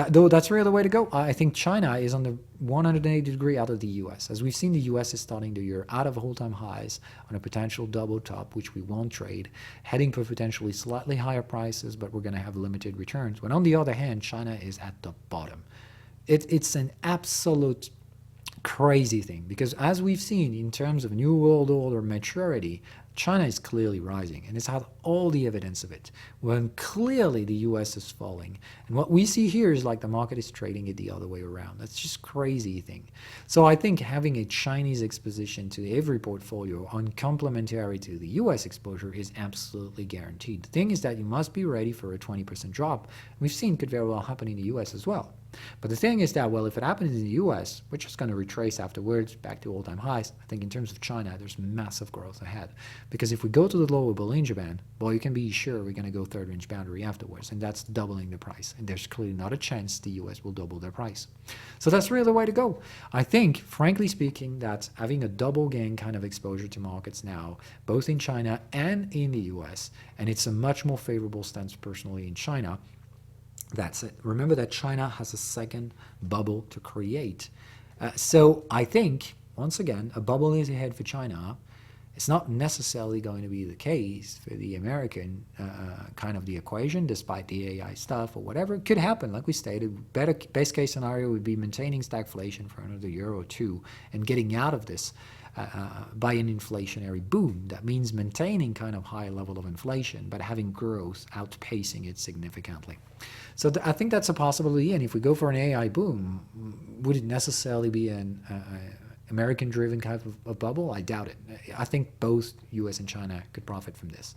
Though that's really the way to go. I think China is on the 180 degree out of the US. As we've seen, the US is starting the year out of all-time highs on a potential double top, which we won't trade, heading for potentially slightly higher prices, but we're going to have limited returns. When on the other hand, China is at the bottom. It's an absolute crazy thing, because as we've seen in terms of New World Order maturity, China is clearly rising, and it's had all the evidence of it, when clearly the US is falling. And what we see here is like the market is trading it the other way around. That's just crazy thing. So I think having a Chinese exposition to every portfolio on complementary to the US exposure is absolutely guaranteed. The thing is that you must be ready for a 20% drop. We've seen could very well happen in the US as well. But the thing is that, well, if it happens in the US, we're just going to retrace afterwards back to all-time highs. I think in terms of China, there's massive growth ahead. Because if we go to the lower Bollinger Band, well, you can be sure we're going to go third range boundary afterwards, and that's doubling the price. And there's clearly not a chance the US will double their price. So that's really the way to go. I think, frankly speaking, that having a double gain kind of exposure to markets now, both in China and in the US, and it's a much more favorable stance personally in China. That's it. Remember that China has a second bubble to create. So I think, once again, a bubble is ahead for China. It's not necessarily going to be the case for the American kind of the equation, despite the AI stuff or whatever. It could happen, like we stated. Best case scenario would be maintaining stagflation for another year or two and getting out of this by an inflationary boom. That means maintaining kind of high level of inflation, but having growth outpacing it significantly. So I think that's a possibility. And if we go for an AI boom, would it necessarily be an American-driven kind of bubble? I doubt it. I think both US and China could profit from this.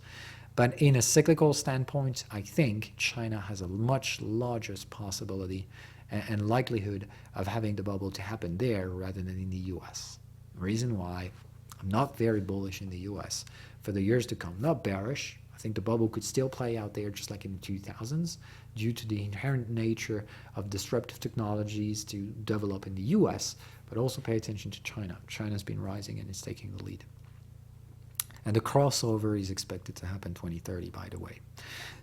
But in a cyclical standpoint, I think China has a much larger possibility and likelihood of having the bubble to happen there rather than in the US. Reason why I'm not very bullish in the US for the years to come. Not bearish. I think the bubble could still play out there just like in the 2000s due to the inherent nature of disruptive technologies to develop in the US, but also pay attention to China. China's been rising and it's taking the lead. And the crossover is expected to happen 2030, by the way.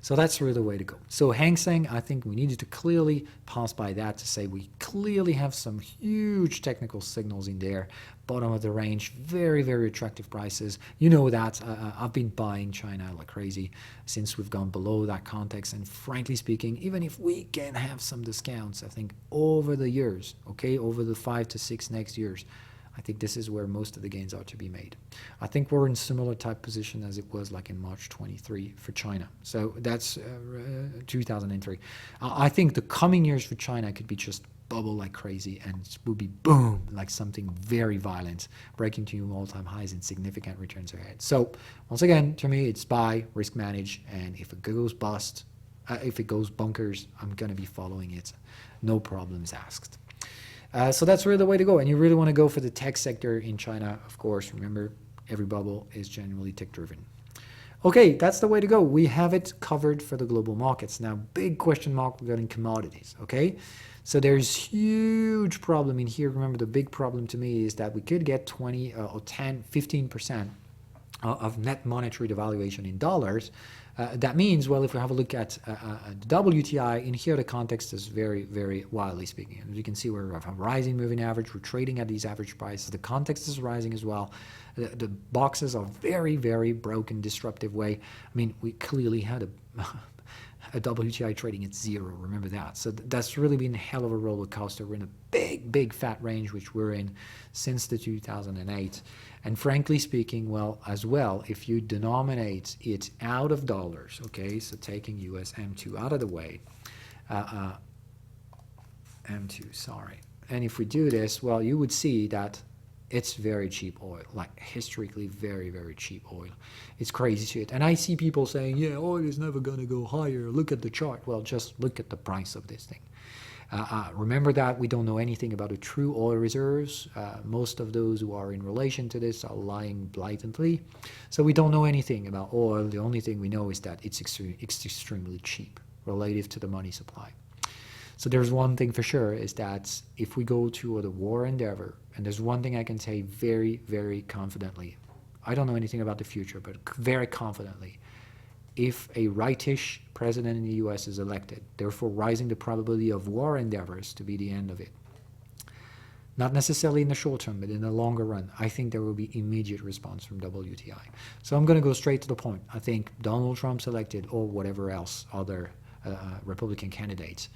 So that's really the way to go. So Hang Seng, I think we needed to clearly pass by that to say we clearly have some huge technical signals in there. Bottom of the range, very, very attractive prices. You know that. I've been buying China like crazy since we've gone below that context. And frankly speaking, even if we can have some discounts, I think over the years, okay, over the 5 to 6 next years, I think this is where most of the gains are to be made. I think we're in similar type position as it was like in March 23 for China. So that's 2003. I think the coming years for China could be just bubble like crazy and it will be boom, like something very violent, breaking to new all-time highs and significant returns ahead. So once again, to me, it's buy, risk manage, and if it goes bust, if it goes bunkers, I'm going to be following it. No problems asked. So that's really the way to go. And you really want to go for the tech sector in China, of course. Remember, every bubble is generally tech-driven. Okay, that's the way to go. We have it covered for the global markets. Now, big question mark regarding commodities, okay? So there's huge problem in here. Remember, the big problem to me is that we could get 20 or 10, 15% of net monetary devaluation in dollars. That means, well, if we have a look at the WTI, in here the context is very, very wildly speaking. As you can see, we're a rising moving average. We're trading at these average prices. The context is rising as well. The boxes are very, very broken, disruptive way. I mean, we clearly had a WTI trading at 0. Remember that. So that's really been a hell of a roller coaster. We're in a big, big fat range, which we're in since the 2008. And frankly speaking, well, as well, if you denominate it out of dollars, okay, so taking US M2 out of the way, M2, sorry. And if we do this, well, you would see that it's very cheap oil, like historically very, very cheap oil. It's crazy shit. And I see people saying, yeah, oil is never going to go higher. Look at the chart. Well, just look at the price of this thing. Remember that we don't know anything about the true oil reserves. Most of those who are in relation to this are lying blatantly. So we don't know anything about oil. The only thing we know is that it's extremely cheap relative to the money supply. So there's one thing for sure is that if we go to the war endeavor, and there's one thing I can say very, very confidently, I don't know anything about the future, but very confidently, if a rightish president in the US is elected, therefore rising the probability of war endeavors to be the end of it. Not necessarily in the short term, but in the longer run, I think there will be immediate response from WTI. So I'm going to go straight to the point. I think Donald Trump's elected or whatever else, other Republican candidates,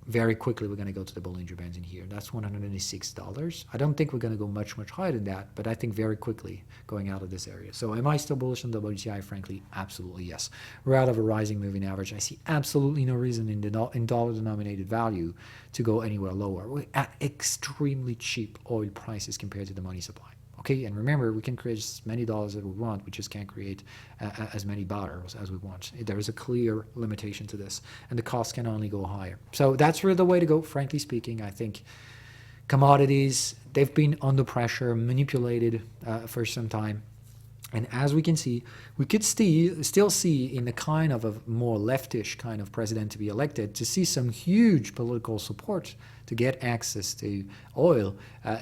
very quickly we're going to go to the Bollinger Bands in here. That's $196. I don't think we're going to go much, much higher than that, but I think very quickly going out of this area. So am I still bullish on WTI? Frankly, absolutely yes. We're out of a rising moving average. I see absolutely no reason in dollar-denominated value to go anywhere lower. We're at extremely cheap oil prices compared to the money supply. Okay, and remember, we can create as many dollars as we want, we just can't create as many barrels as we want. There is a clear limitation to this, and the cost can only go higher. So that's really the way to go, frankly speaking. I think commodities, they've been under pressure, manipulated for some time. And as we can see, we could still see in the kind of a more leftish kind of president to be elected, to see some huge political support to get access to oil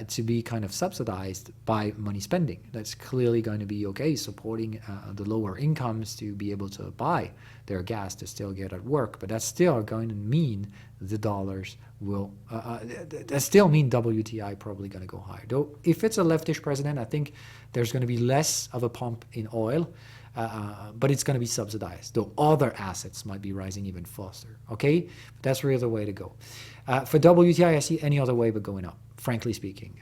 to be kind of subsidized by money spending. That's clearly going to be okay, supporting the lower incomes to be able to buy their gas to still get at work. But that's still going to mean the dollars will, that still mean WTI probably going to go higher. Though if it's a leftish president, I think there's going to be less of a pump in oil, but it's going to be subsidized, though other assets might be rising even faster. Okay, but that's really the way to go. For WTI, I see any other way but going up, frankly speaking.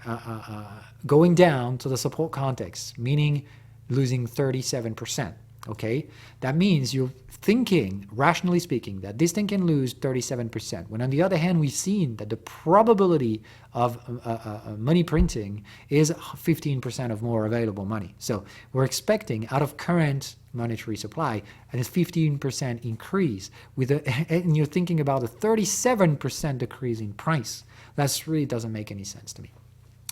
Going down to the support context, meaning losing 37%. Okay, that means you're thinking, rationally speaking, that this thing can lose 37%. When on the other hand, we've seen that the probability of money printing is 15% of more available money. So we're expecting out of current monetary supply a 15% increase with and you're thinking about a 37% decrease in price. That really doesn't make any sense to me.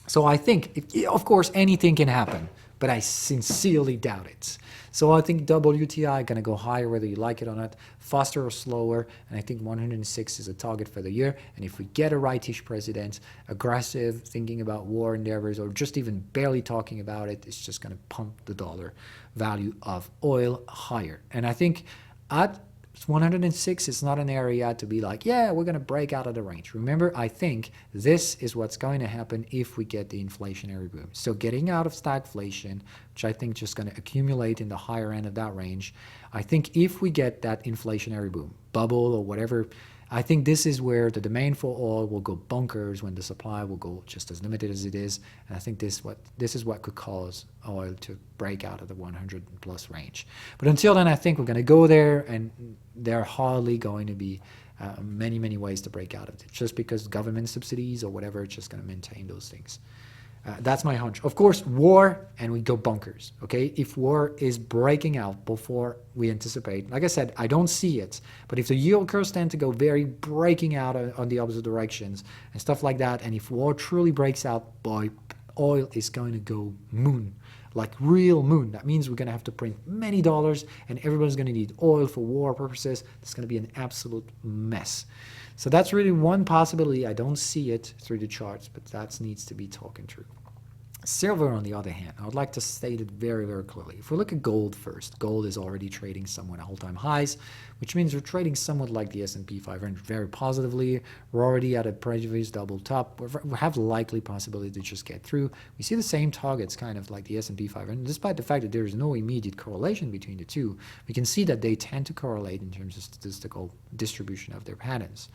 So I think, of course, anything can happen, but I sincerely doubt it. So I think WTI going to go higher whether you like it or not, faster or slower, and I think 106 is a target for the year. And if we get a rightish president, aggressive, thinking about war endeavors, or just even barely talking about it, it's just going to pump the dollar value of oil higher. And I think at 106 is not an area to be like, yeah, we're going to break out of the range. Remember, I think this is what's going to happen if we get the inflationary boom. So getting out of stagflation, which I think just going to accumulate in the higher end of that range, I think if we get that inflationary boom, bubble or whatever, I think this is where the demand for oil will go bonkers when the supply will go just as limited as it is. And I think this is what could cause oil to break out of the 100 plus range. But until then, I think we're going to go there, and there are hardly going to be many ways to break out of it. Just because government subsidies or whatever, it's just going to maintain those things. That's my hunch. Of course, war, and we go bonkers, okay? If war is breaking out before we anticipate, like I said, I don't see it, but if the yield curves tend to go very breaking out on the opposite directions and stuff like that, and if war truly breaks out, boy, oil is going to go moon, like real moon. That means we're going to have to print many dollars, and everybody's going to need oil for war purposes. It's going to be an absolute mess. So that's really one possibility. I don't see it through the charts, but that needs to be talking through. Silver, on the other hand, I would like to state it very clearly. If we look at gold first, gold is already trading somewhat at all-time highs, which means we're trading somewhat like the S&P 500 very positively. We're already at a previous double top. We have likely possibility to just get through. We see the same targets kind of like the S&P 500. Despite the fact that there is no immediate correlation between the two, we can see that they tend to correlate in terms of statistical distribution of their patterns.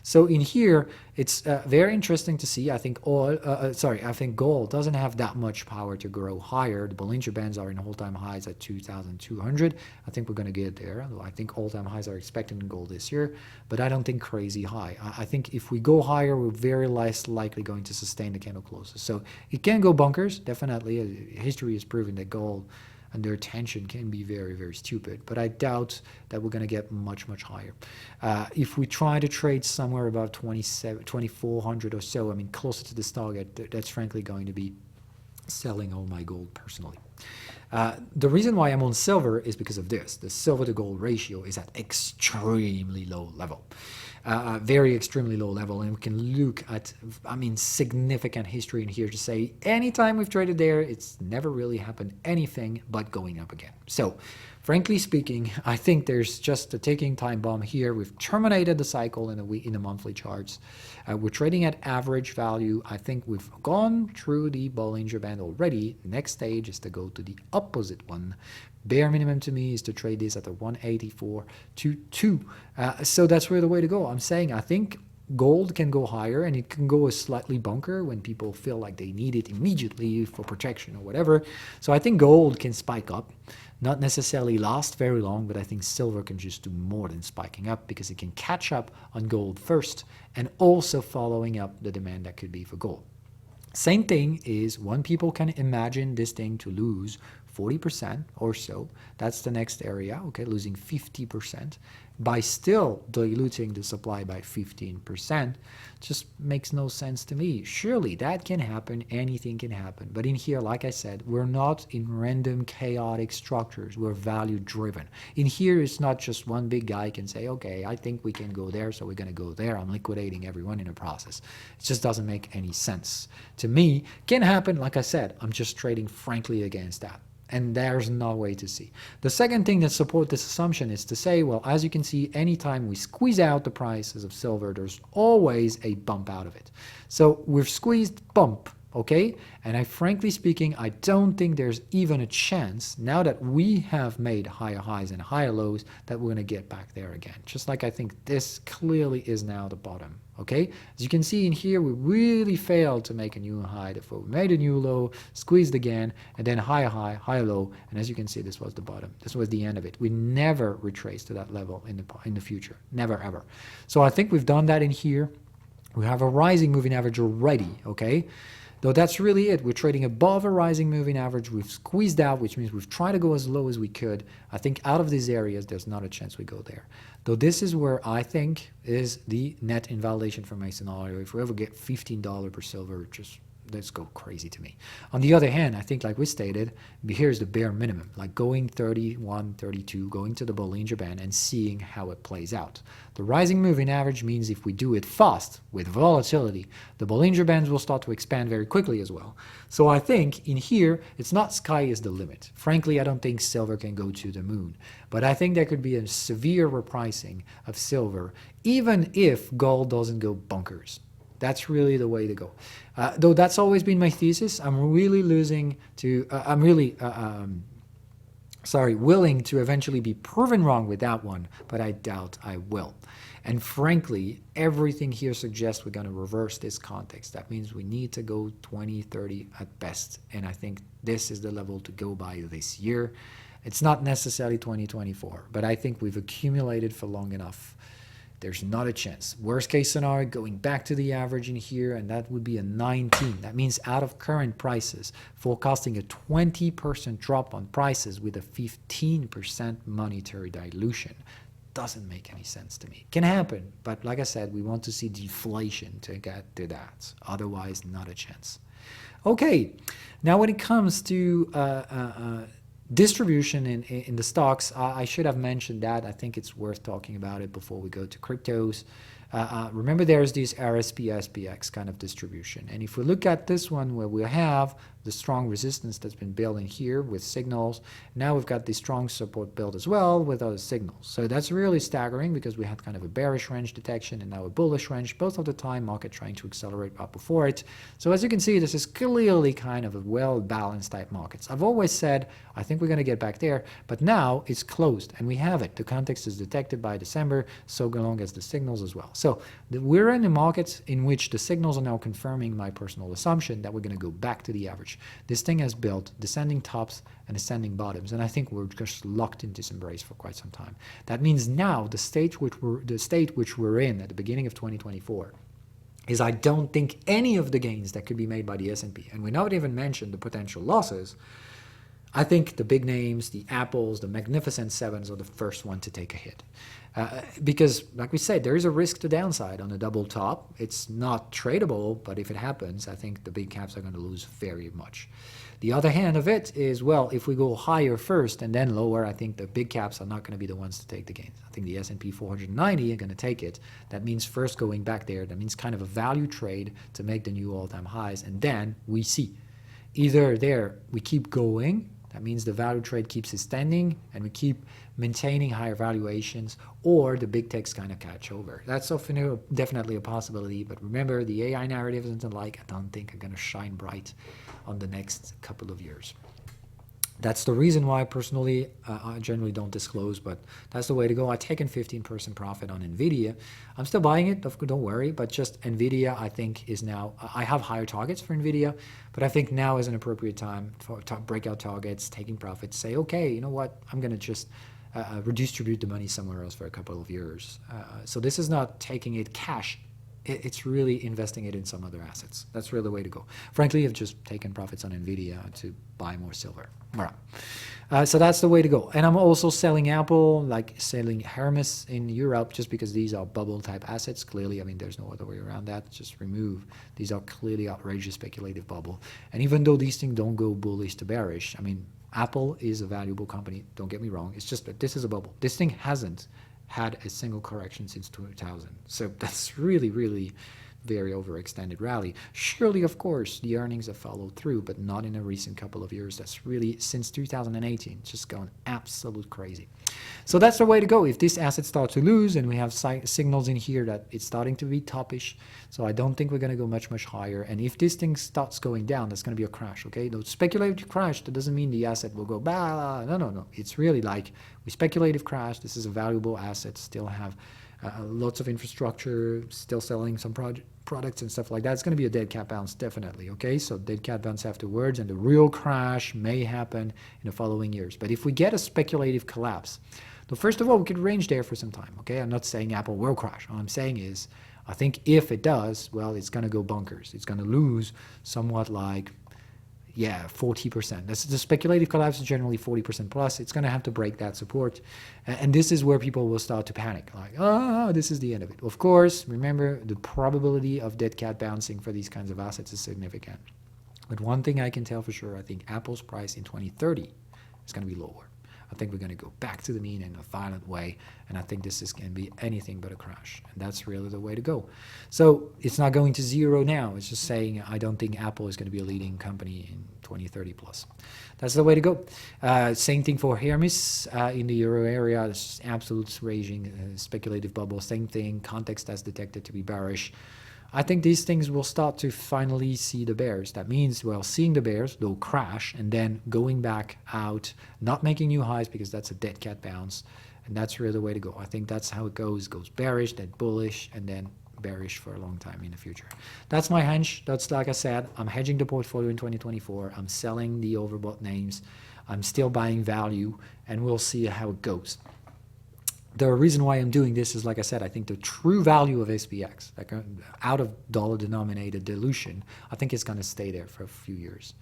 So in here, it's very interesting to see. I think I think gold doesn't have that much power to grow higher. The Bollinger Bands are in all-time highs at 2,200. I think we're going to get there. I think all-time highs are expected in gold this year, but I don't think crazy high. I think if we go higher, we're very less likely going to sustain the candle closes. So it can go bunkers, definitely. History has proven that gold and their tension can be very stupid, but I doubt that we're going to get much higher. If we try to trade somewhere about 2,400 or so, I mean closer to this target, that's frankly going to be selling all my gold personally. The reason why I'm on silver is because of this. The silver to gold ratio is at extremely low level. Very extremely low level, and we can look at, I mean, significant history in here to say anytime we've traded there, it's never really happened anything but going up again. So frankly speaking, I think there's just a ticking time bomb here. We've terminated the cycle in the monthly charts. We're trading at average value. I think we've gone through the Bollinger Band already. Next stage is to go to the opposite one. Bare minimum to me is to trade this at the 184.22. So that's really the way to go. I'm saying I think gold can go higher, and it can go a slightly bunker when people feel like they need it immediately for protection or whatever. So I think gold can spike up, not necessarily last very long, but I think silver can just do more than spiking up because it can catch up on gold first and also following up the demand that could be for gold. Same thing is when people can imagine this thing to lose 40% or so, that's the next area, okay, losing 50% by still diluting the supply by 15%, just makes no sense to me. Surely that can happen, anything can happen. But in here, like I said, we're not in random chaotic structures, we're value driven. In here, it's not just one big guy can say, okay, I think we can go there, so we're gonna go there, I'm liquidating everyone in the process. It just doesn't make any sense. To me, can happen, like I said, I'm just trading frankly against that. And there's no way to see. The second thing that supports this assumption is to say, well, as you can see, anytime we squeeze out the prices of silver, there's always a bump out of it. So we've squeezed bump, okay? And frankly speaking, I don't think there's even a chance, now that we have made higher highs and higher lows, that we're going to get back there again. Just like I think this clearly is now the bottom, okay? As you can see in here, we really failed to make a new high. Therefore, we made a new low, squeezed again, and then higher high, higher low. And as you can see, this was the bottom. This was the end of it. We never retraced to that level in the future. Never, ever. So I think we've done that in here. We have a rising moving average already, okay? Though that's really it. We're trading above a rising moving average. We've squeezed out, which means we've tried to go as low as we could. I think out of these areas, there's not a chance we go there. Though this is where I think is the net invalidation for my scenario. If we ever get $15 per silver, just let's go crazy to me. On the other hand, I think like we stated, here's the bare minimum, like going 31, 32, going to the Bollinger Band and seeing how it plays out. The rising moving average means if we do it fast with volatility, the Bollinger Bands will start to expand very quickly as well. So I think in here, it's not sky is the limit. Frankly, I don't think silver can go to the moon. But I think there could be a severe repricing of silver, even if gold doesn't go bonkers. That's really the way to go. Though that's always been my thesis, I'm really willing to eventually be proven wrong with that one, but I doubt I will. And frankly, everything here suggests we're going to reverse this context. That means we need to go 20, 30 at best. And I think this is the level to go by this year. It's not necessarily 2024, but I think we've accumulated for long enough. There's not a chance. Worst case scenario, going back to the average in here, and that would be a 19. That means out of current prices, forecasting a 20% drop on prices with a 15% monetary dilution. Doesn't make any sense to me. Can happen, but like I said, we want to see deflation to get to that. Otherwise, not a chance. Okay, now when it comes to distribution in the stocks, I should have mentioned that. I think it's worth talking about it before we go to cryptos. Remember, there's this RSP, SPX kind of distribution. And if we look at this one where we have the strong resistance that's been built in here with signals, now we've got the strong support built as well with other signals. So that's really staggering because we had kind of a bearish range detection and now a bullish range, both of the time market trying to accelerate up before it. So as you can see, this is clearly kind of a well-balanced type markets. I've always said, I think we're going to get back there, but now it's closed and we have it. The context is detected by December, so long as the signals as well. So we're in a market in which the signals are now confirming my personal assumption that we're going to go back to the average. This thing has built descending tops and ascending bottoms, and I think we're just locked in this embrace for quite some time. That means now the state which we're in at the beginning of 2024 is I don't think any of the gains that could be made by the S&P, and we not even mentioned the potential losses. I think the big names, the Apples, the Magnificent Sevens are the first one to take a hit. Because, like we said, there is a risk to downside on a double top. It's not tradable, but if it happens, I think the big caps are going to lose very much. The other hand of it is, well, if we go higher first and then lower, I think the big caps are not going to be the ones to take the gains. I think the S&P 490 are going to take it. That means first going back there. That means kind of a value trade to make the new all-time highs. And then we see either there we keep going. That means the value trade keeps extending and we keep maintaining higher valuations, or the big techs kind of catch over. That's often definitely a possibility, but remember, the AI narratives and the like, I don't think are going to shine bright on the next couple of years. That's the reason why, personally, I generally don't disclose, but that's the way to go. I've taken 15% profit on NVIDIA. I'm still buying it, don't worry, but just NVIDIA, I think, is now, I have higher targets for NVIDIA, but I think now is an appropriate time for breakout targets, taking profits, say, okay, you know what, I'm going to just redistribute the money somewhere else for a couple of years. So this is not taking it cash it's really investing it in some other assets. That's really the way to go. Frankly, I've just taken profits on NVIDIA to buy more silver. All right. So that's the way to go. And I'm also selling Apple, like selling Hermes in Europe, just because these are bubble type assets. Clearly, I mean, there's no other way around that. Just remove. These are clearly outrageous speculative bubble. And even though these things don't go bullish to bearish, I mean, Apple is a valuable company. Don't get me wrong. It's just that this is a bubble. This thing hasn't had a single correction since 2000. So that's really, really very overextended rally. Surely, of course, the earnings have followed through, but not in a recent couple of years. That's really since 2018, just gone absolute crazy. So that's the way to go. If this asset starts to lose, and we have signals in here that it's starting to be toppish, so I don't think we're going to go much, much higher. And if this thing starts going down, that's going to be a crash, okay? No speculative crash, that doesn't mean the asset will go, bah, no. It's really like we speculative crash. This is a valuable asset, still have lots of infrastructure, still selling some products and stuff like that. It's going to be a dead cat bounce, definitely, okay? So dead cat bounce afterwards, and the real crash may happen in the following years. But if we get a speculative collapse, so first of all, we could range there for some time, okay? I'm not saying Apple will crash. All I'm saying is, I think if it does, well, it's going to go bunkers. It's going to lose somewhat like, yeah, 40%. The speculative collapse is generally 40% plus. It's going to have to break that support. And this is where people will start to panic. Like, oh, this is the end of it. Of course, remember, the probability of dead cat bouncing for these kinds of assets is significant. But one thing I can tell for sure, I think Apple's price in 2030 is going to be lower. I think we're going to go back to the mean in a violent way, and I think this is going to be anything but a crash, and that's really the way to go. So it's not going to zero now. It's just saying I don't think Apple is going to be a leading company in 2030 plus. That's the way to go. Same thing for Hermes in the euro area. It's absolute raging speculative bubble. Same thing. Context as detected to be bearish. I think these things will start to finally see the bears. That means, well, seeing the bears, they'll crash, and then going back out, not making new highs because that's a dead cat bounce. And that's really the way to go. I think that's how it goes. It goes bearish, then bullish, and then bearish for a long time in the future. That's my hunch. That's, like I said, I'm hedging the portfolio in 2024. I'm selling the overbought names. I'm still buying value, and we'll see how it goes. The reason why I'm doing this is, like I said, I think the true value of SPX, like out of dollar-denominated dilution, I think it's going to stay there for a few years.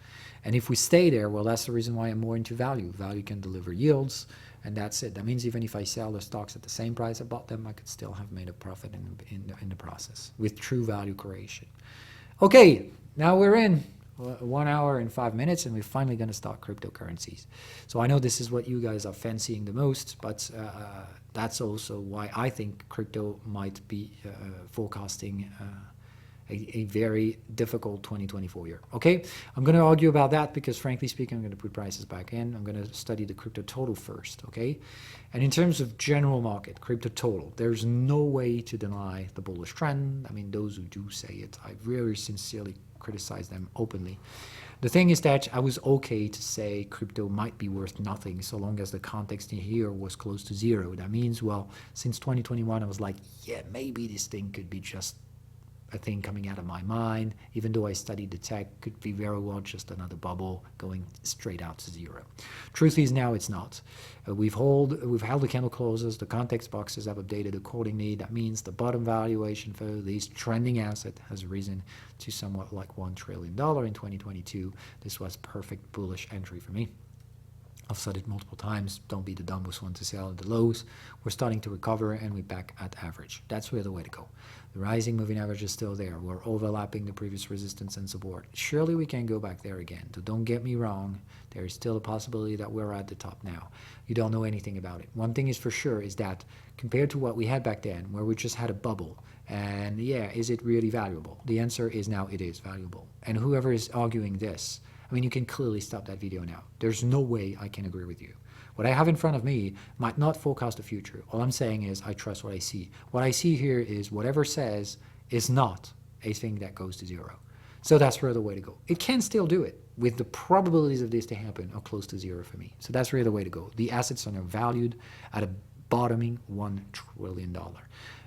And if we stay there, well, that's the reason why I'm more into value. Value can deliver yields, and that's it. That means even if I sell the stocks at the same price I bought them, I could still have made a profit in the process with true value creation. Okay, now we're in 1 hour and 5 minutes, and we're finally going to start cryptocurrencies. So I know this is what you guys are fancying the most, but that's also why I think crypto might be forecasting a very difficult 2024 year. Okay, I'm going to argue about that because, frankly speaking, I'm going to put prices back in. I'm going to study the crypto total first, okay? And in terms of general market, crypto total, there's no way to deny the bullish trend. I mean, those who do say it, I very sincerely criticize them openly. The thing is that I was okay to say crypto might be worth nothing so long as the context in here was close to zero. That means, well, since 2021, I was like, yeah, maybe this thing could be just a thing coming out of my mind. Even though I studied the tech, could be very well just another bubble going straight out to zero. Truth is now it's not. We've held the candle closes, the context boxes have updated accordingly. That means the bottom valuation for these trending asset has risen to somewhat like $1 trillion in 2022. This was perfect bullish entry for me. I've said it multiple times, don't be the dumbest one to sell at the lows. We're starting to recover and we're back at average. That's really the way to go. The rising moving average is still there. We're overlapping the previous resistance and support. Surely we can go back there again. So don't get me wrong, there is still a possibility that we're at the top now. You don't know anything about it. One thing is for sure is that compared to what we had back then, where we just had a bubble, and yeah, is it really valuable? The answer is now it is valuable. And whoever is arguing this, I mean, you can clearly stop that video now. There's no way I can agree with you. What I have in front of me might not forecast the future. All I'm saying is I trust what I see. What I see here is whatever says is not a thing that goes to zero. So that's really the way to go. It can still do it with the probabilities of this to happen are close to zero for me. So that's really the way to go. The assets are now valued at a bottoming $1 trillion.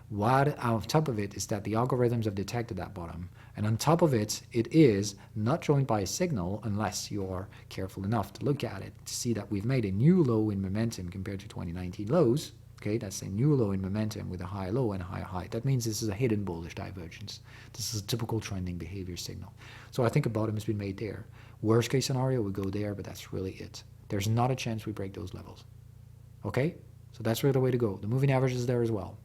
What on top of it is that the algorithms have detected that bottom. And on top of it, it is not joined by a signal unless you are careful enough to look at it to see that we've made a new low in momentum compared to 2019 lows. Okay, that's a new low in momentum with a high low and a high high. That means this is a hidden bullish divergence. This is a typical trending behavior signal. So I think a bottom has been made there. Worst case scenario, we go there, but that's really it. There's not a chance we break those levels. Okay, so that's really the way to go. The moving average is there as well.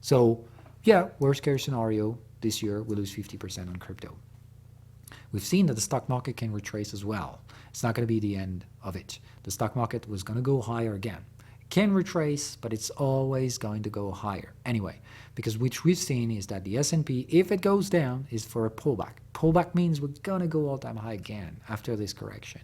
So yeah, worst case scenario, this year we lose 50% on crypto. We've seen that the stock market can retrace as well. It's not going to be the end of it. The stock market was going to go higher again. It can retrace, but it's always going to go higher. Anyway, because what we've seen is that the S&P, if it goes down, is for a pullback. Pullback means we're going to go all-time high again after this correction.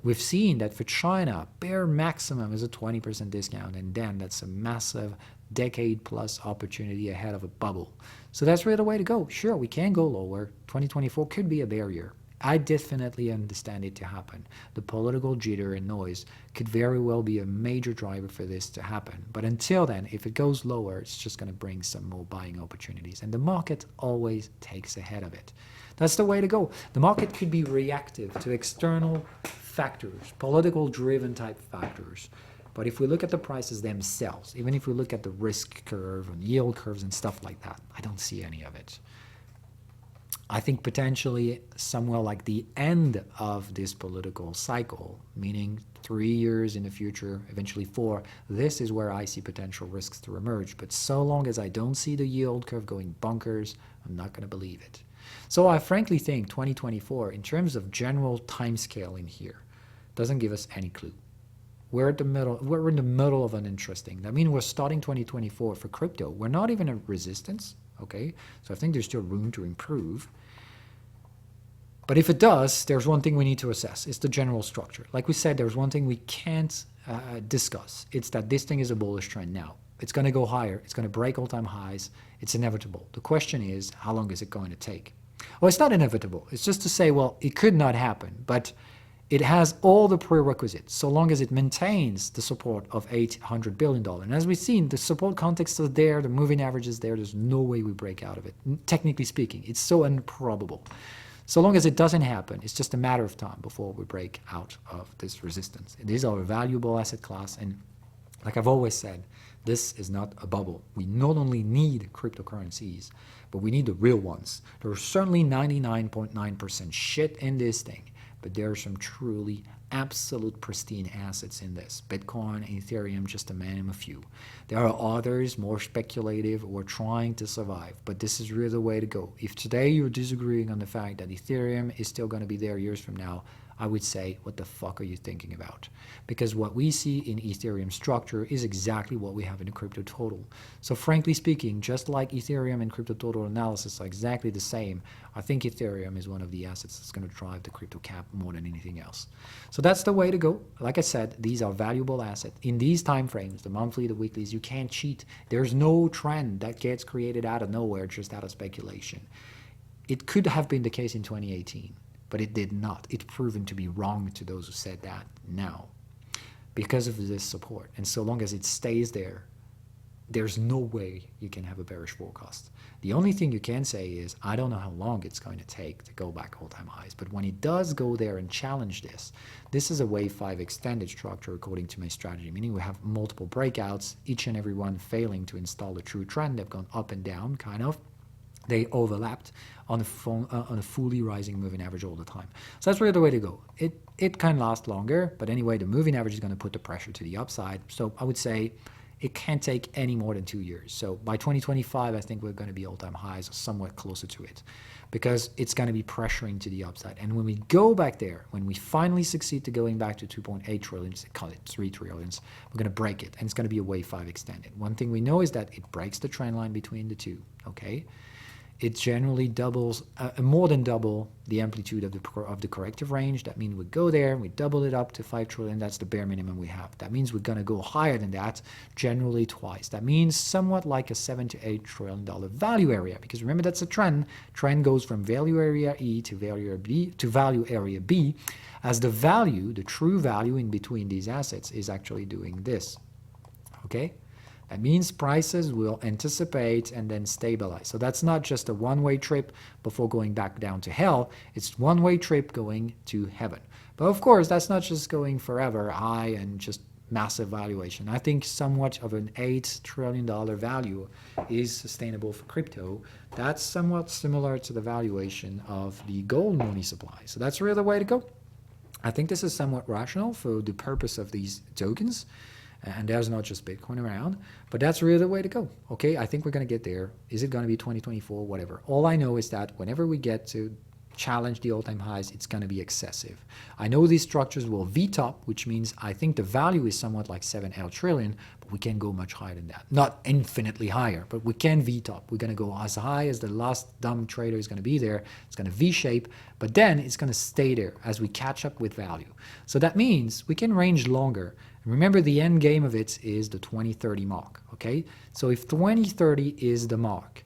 We've seen that for China, bare maximum is a 20% discount, and then that's a massive decade-plus opportunity ahead of a bubble. So that's really the way to go. Sure, we can go lower. 2024 could be a barrier. I definitely understand it to happen. The political jitter and noise could very well be a major driver for this to happen. But until then, if it goes lower, it's just going to bring some more buying opportunities. And the market always takes ahead of it. That's the way to go. The market could be reactive to external factors, political-driven type factors. But if we look at the prices themselves, even if we look at the risk curve and yield curves and stuff like that, I don't see any of it. I think potentially somewhere like the end of this political cycle, meaning 3 years in the future, eventually 4, this is where I see potential risks to emerge. But so long as I don't see the yield curve going bonkers, I'm not going to believe it. So I frankly think 2024, in terms of general time scale in here, doesn't give us any clue. We're in the middle of an interesting. I mean, we're starting 2024 for crypto. We're not even at resistance, okay? So I think there's still room to improve. But if it does, there's one thing we need to assess. It's the general structure. Like we said, there's one thing we can't discuss. It's that this thing is a bullish trend now. It's going to go higher. It's going to break all-time highs. It's inevitable. The question is, how long is it going to take? Well, it's not inevitable. It's just to say, well, it could not happen, but it has all the prerequisites, so long as it maintains the support of $800 billion. And as we've seen, the support context is there, the moving average is there, there's no way we break out of it. Technically speaking, it's so improbable. So long as it doesn't happen, it's just a matter of time before we break out of this resistance. It is our valuable asset class, and like I've always said, this is not a bubble. We not only need cryptocurrencies, but we need the real ones. There are certainly 99.9% shit in this thing. But there are some truly absolute pristine assets in this. Bitcoin, Ethereum, just to name a few. There are others more speculative or trying to survive, but this is really the way to go. If today you're disagreeing on the fact that Ethereum is still going to be there years from now, I would say, what the fuck are you thinking about? Because what we see in Ethereum structure is exactly what we have in the crypto total. So frankly speaking, just like Ethereum and crypto total analysis are exactly the same, I think Ethereum is one of the assets that's going to drive the crypto cap more than anything else. So that's the way to go. Like I said, these are valuable assets. In these time frames, the monthly, the weeklies, you can't cheat. There's no trend that gets created out of nowhere just out of speculation. It could have been the case in 2018. But it did not. It's proven to be wrong to those who said that now because of this support. And so long as it stays there, there's no way you can have a bearish forecast. The only thing you can say is, I don't know how long it's going to take to go back all-time highs. But when it does go there and challenge this is a wave 5 extended structure according to my strategy, meaning we have multiple breakouts, each and every one failing to install a true trend. They've gone up and down, kind of. They overlapped on a fully rising moving average all the time. So that's really the way to go. It can last longer, but anyway, the moving average is going to put the pressure to the upside. So I would say it can't take any more than 2 years. So by 2025, I think we're going to be all-time highs or somewhat closer to it because it's going to be pressuring to the upside. And when we go back there, when we finally succeed to going back to 2.8 trillions, call it 3 trillions, we're going to break it, and it's going to be a wave 5 extended. One thing we know is that it breaks the trend line between the two, okay? It generally doubles, more than double the amplitude of the corrective range. That means we go there and we double it up to 5 trillion. That's the bare minimum we have. That means we're going to go higher than that, generally twice. That means somewhat like a $7 to $8 trillion value area. Because remember, that's a trend. Trend goes from value area E to value area B to value area B, as the value, the true value in between these assets is actually doing this. Okay? That means prices will anticipate and then stabilize. So that's not just a one-way trip before going back down to hell. It's one-way trip going to heaven. But of course, that's not just going forever high and just massive valuation. I think somewhat of an $8 trillion value is sustainable for crypto. That's somewhat similar to the valuation of the gold money supply. So that's really the way to go. I think this is somewhat rational for the purpose of these tokens. And there's not just Bitcoin around, but that's really the way to go. Okay, I think we're going to get there. Is it going to be 2024? Whatever. All I know is that whenever we get to challenge the all-time highs, it's going to be excessive. I know these structures will V-top, which means I think the value is somewhat like 7L trillion, but we can go much higher than that. Not infinitely higher, but we can V-top. We're going to go as high as the last dumb trader is going to be there. It's going to V-shape, but then it's going to stay there as we catch up with value. So that means we can range longer. Remember, the end game of it is the 2030 mark, okay? So if 2030 is the mark,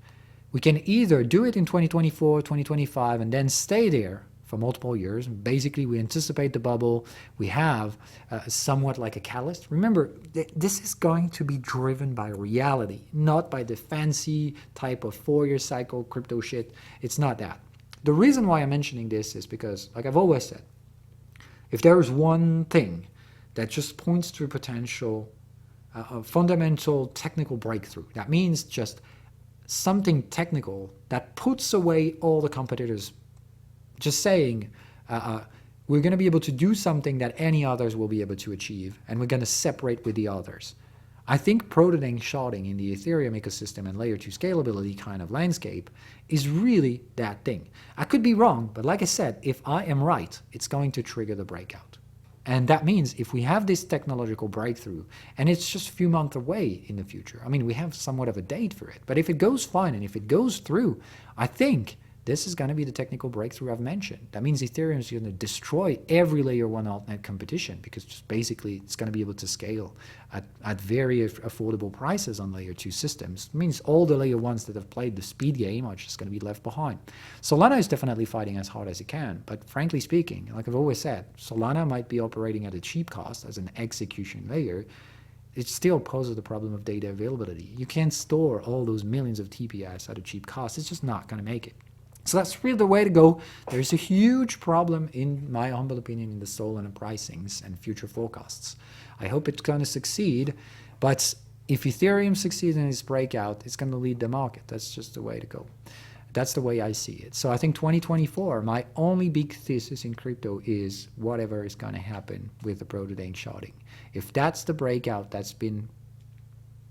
we can either do it in 2024, 2025, and then stay there for multiple years. Basically, we anticipate the bubble. We have somewhat like a catalyst. Remember, this is going to be driven by reality, not by the fancy type of 4-year cycle crypto shit. It's not that. The reason why I'm mentioning this is because, like I've always said, if there is one thing that just points to a potential fundamental technical breakthrough, that means just something technical that puts away all the competitors, just saying we're going to be able to do something that any others will be able to achieve, and we're going to separate with the others. I think prototype sharding in the Ethereum ecosystem and layer 2 scalability kind of landscape is really that thing. I could be wrong, but like I said, if I am right, it's going to trigger the breakout. And that means if we have this technological breakthrough, and it's just a few months away in the future, I mean, we have somewhat of a date for it, but if it goes fine and if it goes through, I think this is going to be the technical breakthrough I've mentioned. That means Ethereum is going to destroy every layer 1 altnet competition, because just basically it's going to be able to scale at very affordable prices on layer 2 systems. It means all the layer 1s that have played the speed game are just going to be left behind. Solana is definitely fighting as hard as it can, but frankly speaking, like I've always said, Solana might be operating at a cheap cost as an execution layer. It still poses the problem of data availability. You can't store all those millions of TPS at a cheap cost. It's just not going to make it. So that's really the way to go. There's a huge problem, in my humble opinion, in the Solana pricings and future forecasts. I hope it's going to succeed, but if Ethereum succeeds in its breakout, it's going to lead the market. That's just the way to go. That's the way I see it. So I think 2024, my only big thesis in crypto is whatever is going to happen with the prototype sharding. If that's the breakout that's been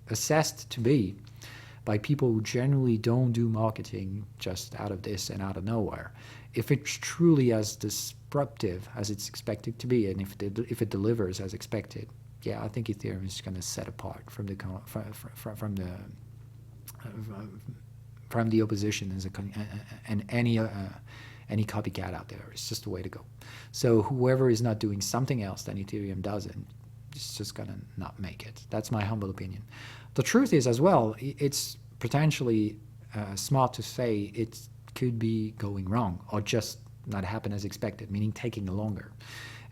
assessed to be by people who generally don't do marketing just out of this and out of nowhere, if it's truly as disruptive as it's expected to be, and if it delivers as expected, yeah, I think Ethereum is going to set apart from the opposition and any copycat out there. It's just the way to go. So whoever is not doing something else than Ethereum doesn't, it's just going to not make it. That's my humble opinion. The truth is as well, it's potentially smart to say it could be going wrong or just not happen as expected, meaning taking longer.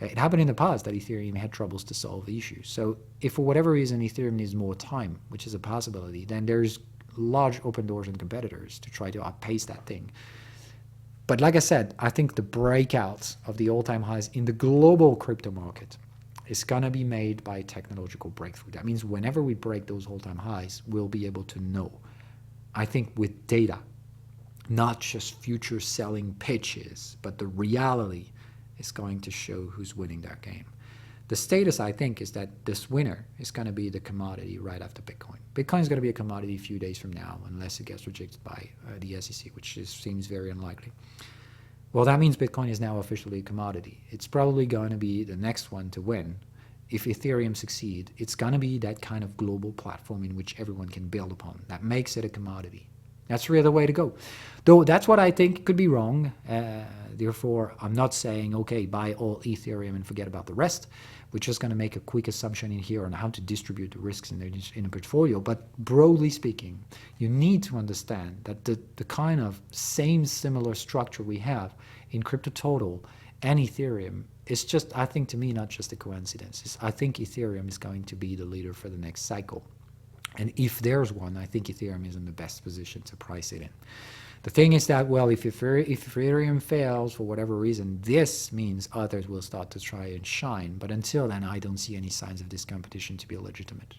It happened in the past that Ethereum had troubles to solve the issues. So if for whatever reason Ethereum needs more time, which is a possibility, then there's large open doors and competitors to try to outpace that thing. But like I said, I think the breakout of the all-time highs in the global crypto market is going to be made by technological breakthrough. That means whenever we break those all-time highs, we'll be able to know. I think with data, not just future selling pitches, but the reality is going to show who's winning that game. The status, I think, is that this winner is going to be the commodity right after Bitcoin. Bitcoin is going to be a commodity a few days from now, unless it gets rejected by the SEC, which seems very unlikely. Well, that means Bitcoin is now officially a commodity. It's probably going to be the next one to win. If Ethereum succeeds, it's going to be that kind of global platform in which everyone can build upon. That makes it a commodity. That's really the way to go. Though that's what I think could be wrong. Therefore, I'm not saying, okay, buy all Ethereum and forget about the rest. We're just going to make a quick assumption in here on how to distribute the risks in the portfolio. But broadly speaking, you need to understand that the kind of same similar structure we have in crypto total and Ethereum is just, I think, to me, not just a coincidence. I think Ethereum is going to be the leader for the next cycle. And if there's one, I think Ethereum is in the best position to price it in. The thing is that, well, if Ethereum fails for whatever reason, this means others will start to try and shine. But until then, I don't see any signs of this competition to be legitimate.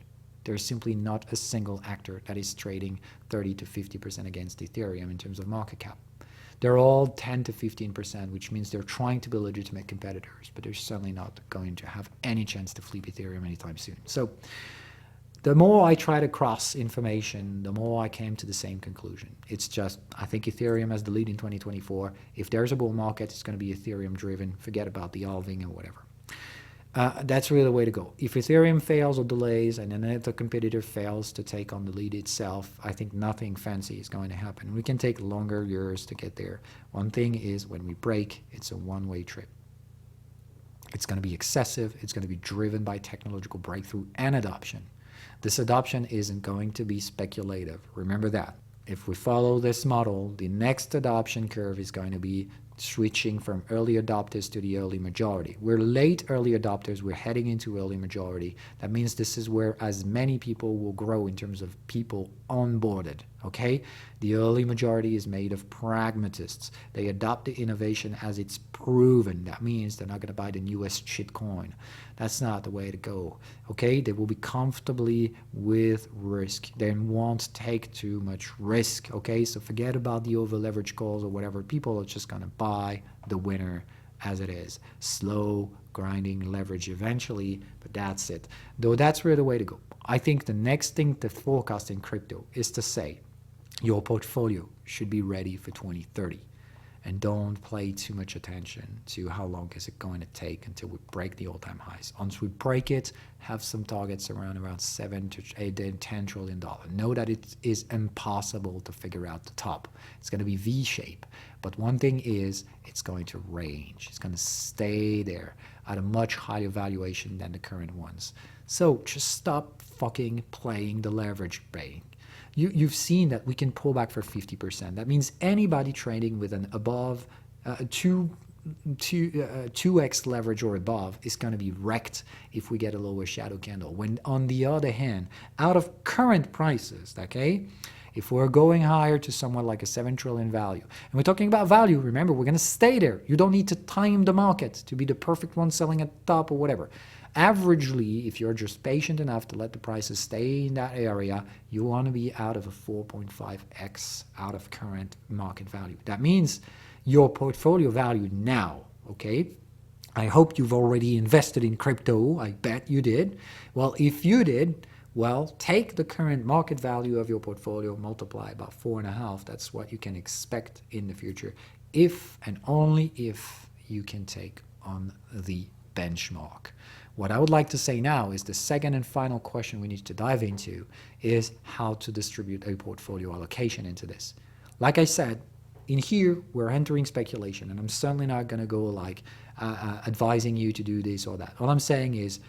There's simply not a single actor that is trading 30 to 50% against Ethereum in terms of market cap. They're all 10 to 15%, which means they're trying to be legitimate competitors, but they're certainly not going to have any chance to flip Ethereum anytime soon. So the more I try to cross information, the more I came to the same conclusion. It's just, I think Ethereum has the lead in 2024. If there's a bull market, it's going to be Ethereum driven. Forget about the halving and whatever. That's really the way to go. If Ethereum fails or delays and another competitor fails to take on the lead itself, I think nothing fancy is going to happen. We can take longer years to get there. One thing is when we break, it's a one-way trip. It's going to be excessive. It's going to be driven by technological breakthrough and adoption. This adoption isn't going to be speculative. Remember that. If we follow this model, the next adoption curve is going to be switching from early adopters to the early majority. We're late early adopters. We're heading into early majority. That means this is where as many people will grow in terms of people onboarded. Okay? The early majority is made of pragmatists. They adopt the innovation as it's proven. That means they're not going to buy the newest shit coin. That's not the way to go. Okay? They will be comfortably with risk. They won't take too much risk. Okay? So forget about the over leverage calls or whatever. People are just going to buy the winner as it is. Slow grinding leverage eventually, but that's it. Though that's really the way to go. I think the next thing to forecast in crypto is to say your portfolio should be ready for 2030. And don't pay too much attention to how long is it going to take until we break the all-time highs. Once we break it, have some targets around 7 to 8 and $10 trillion. Know that it is impossible to figure out the top. It's going to be V-shape. But one thing is, it's going to range. It's going to stay there at a much higher valuation than the current ones. So just stop fucking playing the leverage game. You've seen that we can pull back for 50%. That means anybody trading with an above 2x leverage or above is going to be wrecked if we get a lower shadow candle. When on the other hand, out of current prices, okay, if we're going higher to somewhat like a 7 trillion value, and we're talking about value, remember, we're going to stay there. You don't need to time the market to be the perfect one selling at the top or whatever. Averagely, if you're just patient enough to let the prices stay in that area, you want to be out of a 4.5x out of current market value. That means your portfolio value now, okay? I hope you've already invested in crypto. I bet you did. Well, if you did, well, take the current market value of your portfolio, multiply about 4.5. That's what you can expect in the future, if and only if you can take on the benchmark. What I would like to say now is the second and final question we need to dive into is how to distribute a portfolio allocation into this. Like I said, in here, we're entering speculation, and I'm certainly not going to go like advising you to do this or that. All I'm saying is,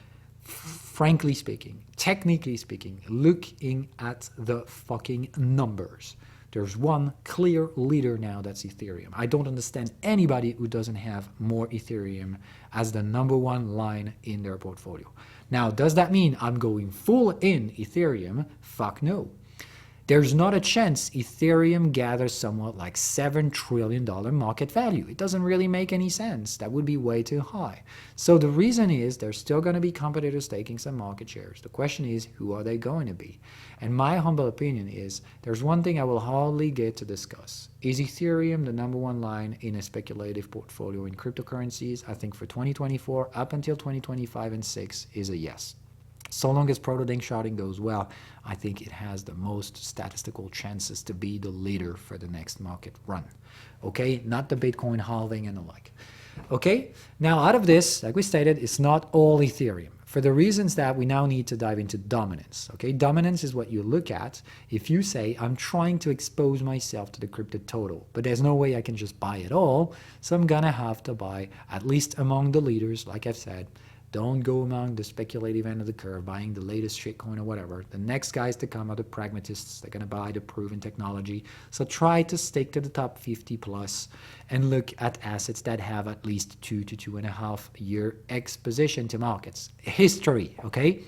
frankly speaking, technically speaking, looking at the fucking numbers, there's one clear leader now, that's Ethereum. I don't understand anybody who doesn't have more Ethereum as the number one line in their portfolio. Now, does that mean I'm going full in Ethereum? Fuck no. There's not a chance Ethereum gathers somewhat like $7 trillion market value. It doesn't really make any sense. That would be way too high. So the reason is there's still going to be competitors taking some market shares. The question is, who are they going to be? And my humble opinion is there's one thing I will hardly get to discuss. Is Ethereum the number one line in a speculative portfolio in cryptocurrencies? I think for 2024 up until 2025 and 6 is a yes. So long as proto-dink sharding goes well, I think it has the most statistical chances to be the leader for the next market run. Okay, not the Bitcoin halving and the like. Okay, now out of this, like we stated, it's not all Ethereum. For the reasons that we now need to dive into dominance. Okay, dominance is what you look at if you say, I'm trying to expose myself to the crypto total, but there's no way I can just buy it all, so I'm gonna have to buy at least among the leaders, like I've said. Don't go among the speculative end of the curve, buying the latest shitcoin or whatever. The next guys to come are the pragmatists. They're going to buy the proven technology. So try to stick to the top 50 plus and look at assets that have at least 2 to 2.5 year exposition to markets. History, okay?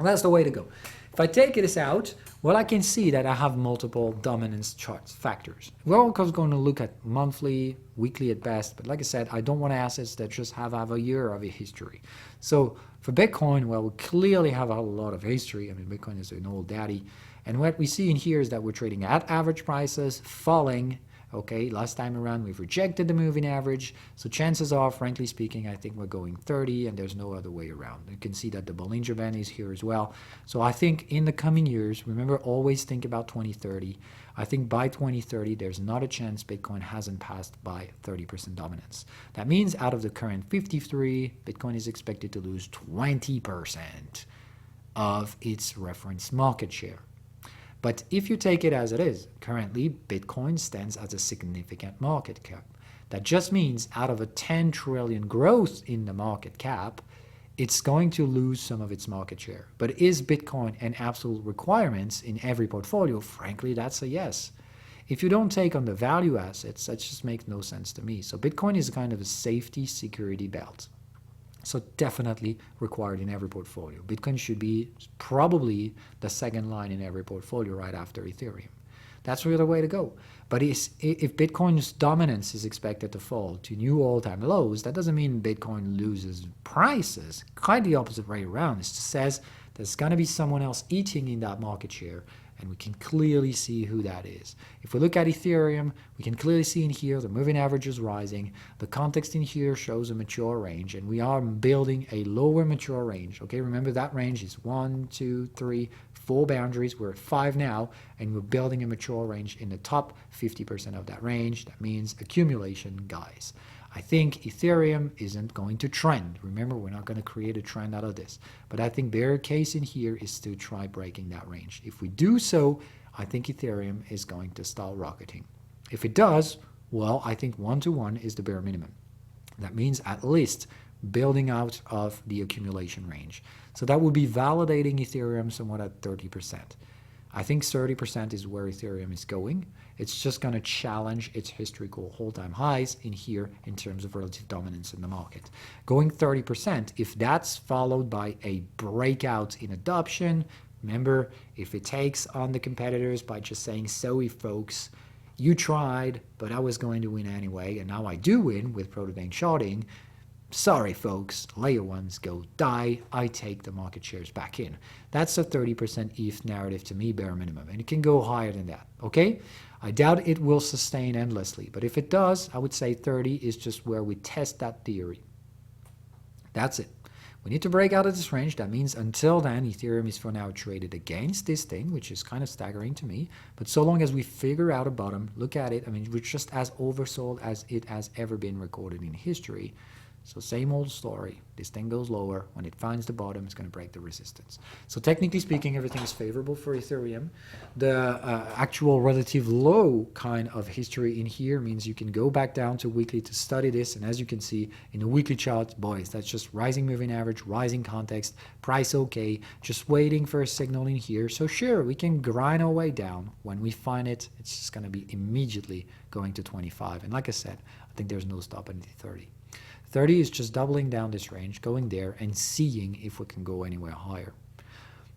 That's the way to go. If I take this out, well, I can see that I have multiple dominance charts factors. We're also going to look at monthly, weekly at best, but like I said, I don't want assets that just have a year of a history. So for Bitcoin, well, we clearly have a lot of history. I mean, Bitcoin is an old daddy. And what we see in here is that we're trading at average prices, falling. Okay, last time around we've rejected the moving average, so chances are, frankly speaking, I think we're going 30 and there's no other way around. You can see that the Bollinger Band is here as well. So I think in the coming years, remember, always think about 2030. I think by 2030 there's not a chance Bitcoin hasn't passed by 30% dominance. That means out of the current 53, Bitcoin is expected to lose 20% of its reference market share. But if you take it as it is, currently Bitcoin stands as a significant market cap. That just means out of a 10 trillion growth in the market cap, it's going to lose some of its market share. But is Bitcoin an absolute requirement in every portfolio? Frankly, that's a yes. If you don't take on the value assets, that just makes no sense to me. So Bitcoin is kind of a safety security belt. So definitely required in every portfolio. Bitcoin should be probably the second line in every portfolio right after Ethereum. That's really the way to go. But if Bitcoin's dominance is expected to fall to new all-time lows, that doesn't mean Bitcoin loses prices. Quite the opposite way around. It just says there's going to be someone else eating in that market share, and we can clearly see who that is. If we look at Ethereum, we can clearly see in here the moving average is rising. The context in here shows a mature range, and we are building a lower mature range. Okay, remember that range is 1, 2, 3, 4 boundaries. We're at 5 now, and we're building a mature range in the top 50% of that range. That means accumulation, guys. I think Ethereum isn't going to trend. Remember, we're not going to create a trend out of this. But I think their case in here is to try breaking that range. If we do so, I think Ethereum is going to start rocketing. If it does, well, I think 1-to-1 is the bare minimum. That means at least building out of the accumulation range. So that would be validating Ethereum somewhat at 30%. I think 30% is where Ethereum is going. It's just going to challenge its historical all-time highs in here in terms of relative dominance in the market. Going 30%, if that's followed by a breakout in adoption, remember, if it takes on the competitors by just saying, sorry folks, you tried, but I was going to win anyway, and now I do win with protobank shorting, sorry folks, layer ones go die, I take the market shares back in. That's a 30% ETH narrative to me, bare minimum, and it can go higher than that, okay? I doubt it will sustain endlessly, but if it does, I would say 30 is just where we test that theory. That's it. We need to break out of this range. That means until then, Ethereum is for now traded against this thing, which is kind of staggering to me. But so long as we figure out a bottom, look at it, I mean, we're just as oversold as it has ever been recorded in history. So same old story. This thing goes lower. When it finds the bottom, it's going to break the resistance. So technically speaking, everything is favorable for Ethereum. The actual relative low kind of history in here means you can go back down to weekly to study this. And as you can see in the weekly chart, boys, that's just rising moving average, rising context, price okay, just waiting for a signal in here. So sure, we can grind our way down. When we find it, it's just going to be immediately going to 25. And like I said, I think there's no stopping at 30. 30 is just doubling down this range, going there and seeing if we can go anywhere higher.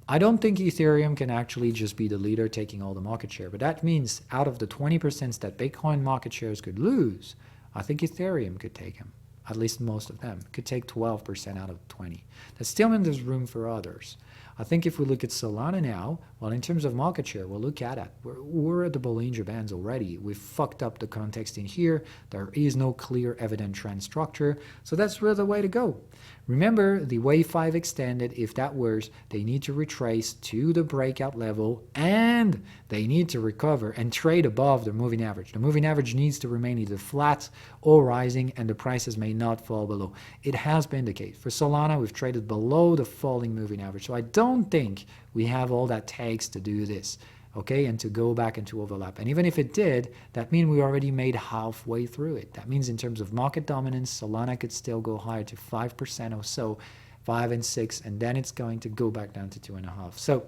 I don't think Ethereum can actually just be the leader taking all the market share, but that means out of the 20% that Bitcoin market shares could lose, I think Ethereum could take them. At least most of them could take 12% out of 20. That still means there's room for others. I think if we look at Solana now, well, in terms of market share, well, look at it. We're at the Bollinger Bands already. We've fucked up the context in here. There is no clear evident trend structure. So that's really the way to go. Remember, the Wave 5 extended, if that works, they need to retrace to the breakout level and they need to recover and trade above the moving average. The moving average needs to remain either flat or rising and the prices may not fall below. It has been the case. For Solana, we've traded below the falling moving average. So I don't think we have all that takes to do this. Okay, and to go back and to overlap. And even if it did, that means we already made halfway through it. That means in terms of market dominance, Solana could still go higher to 5% or so, 5 and 6, and then it's going to go back down to 2.5. So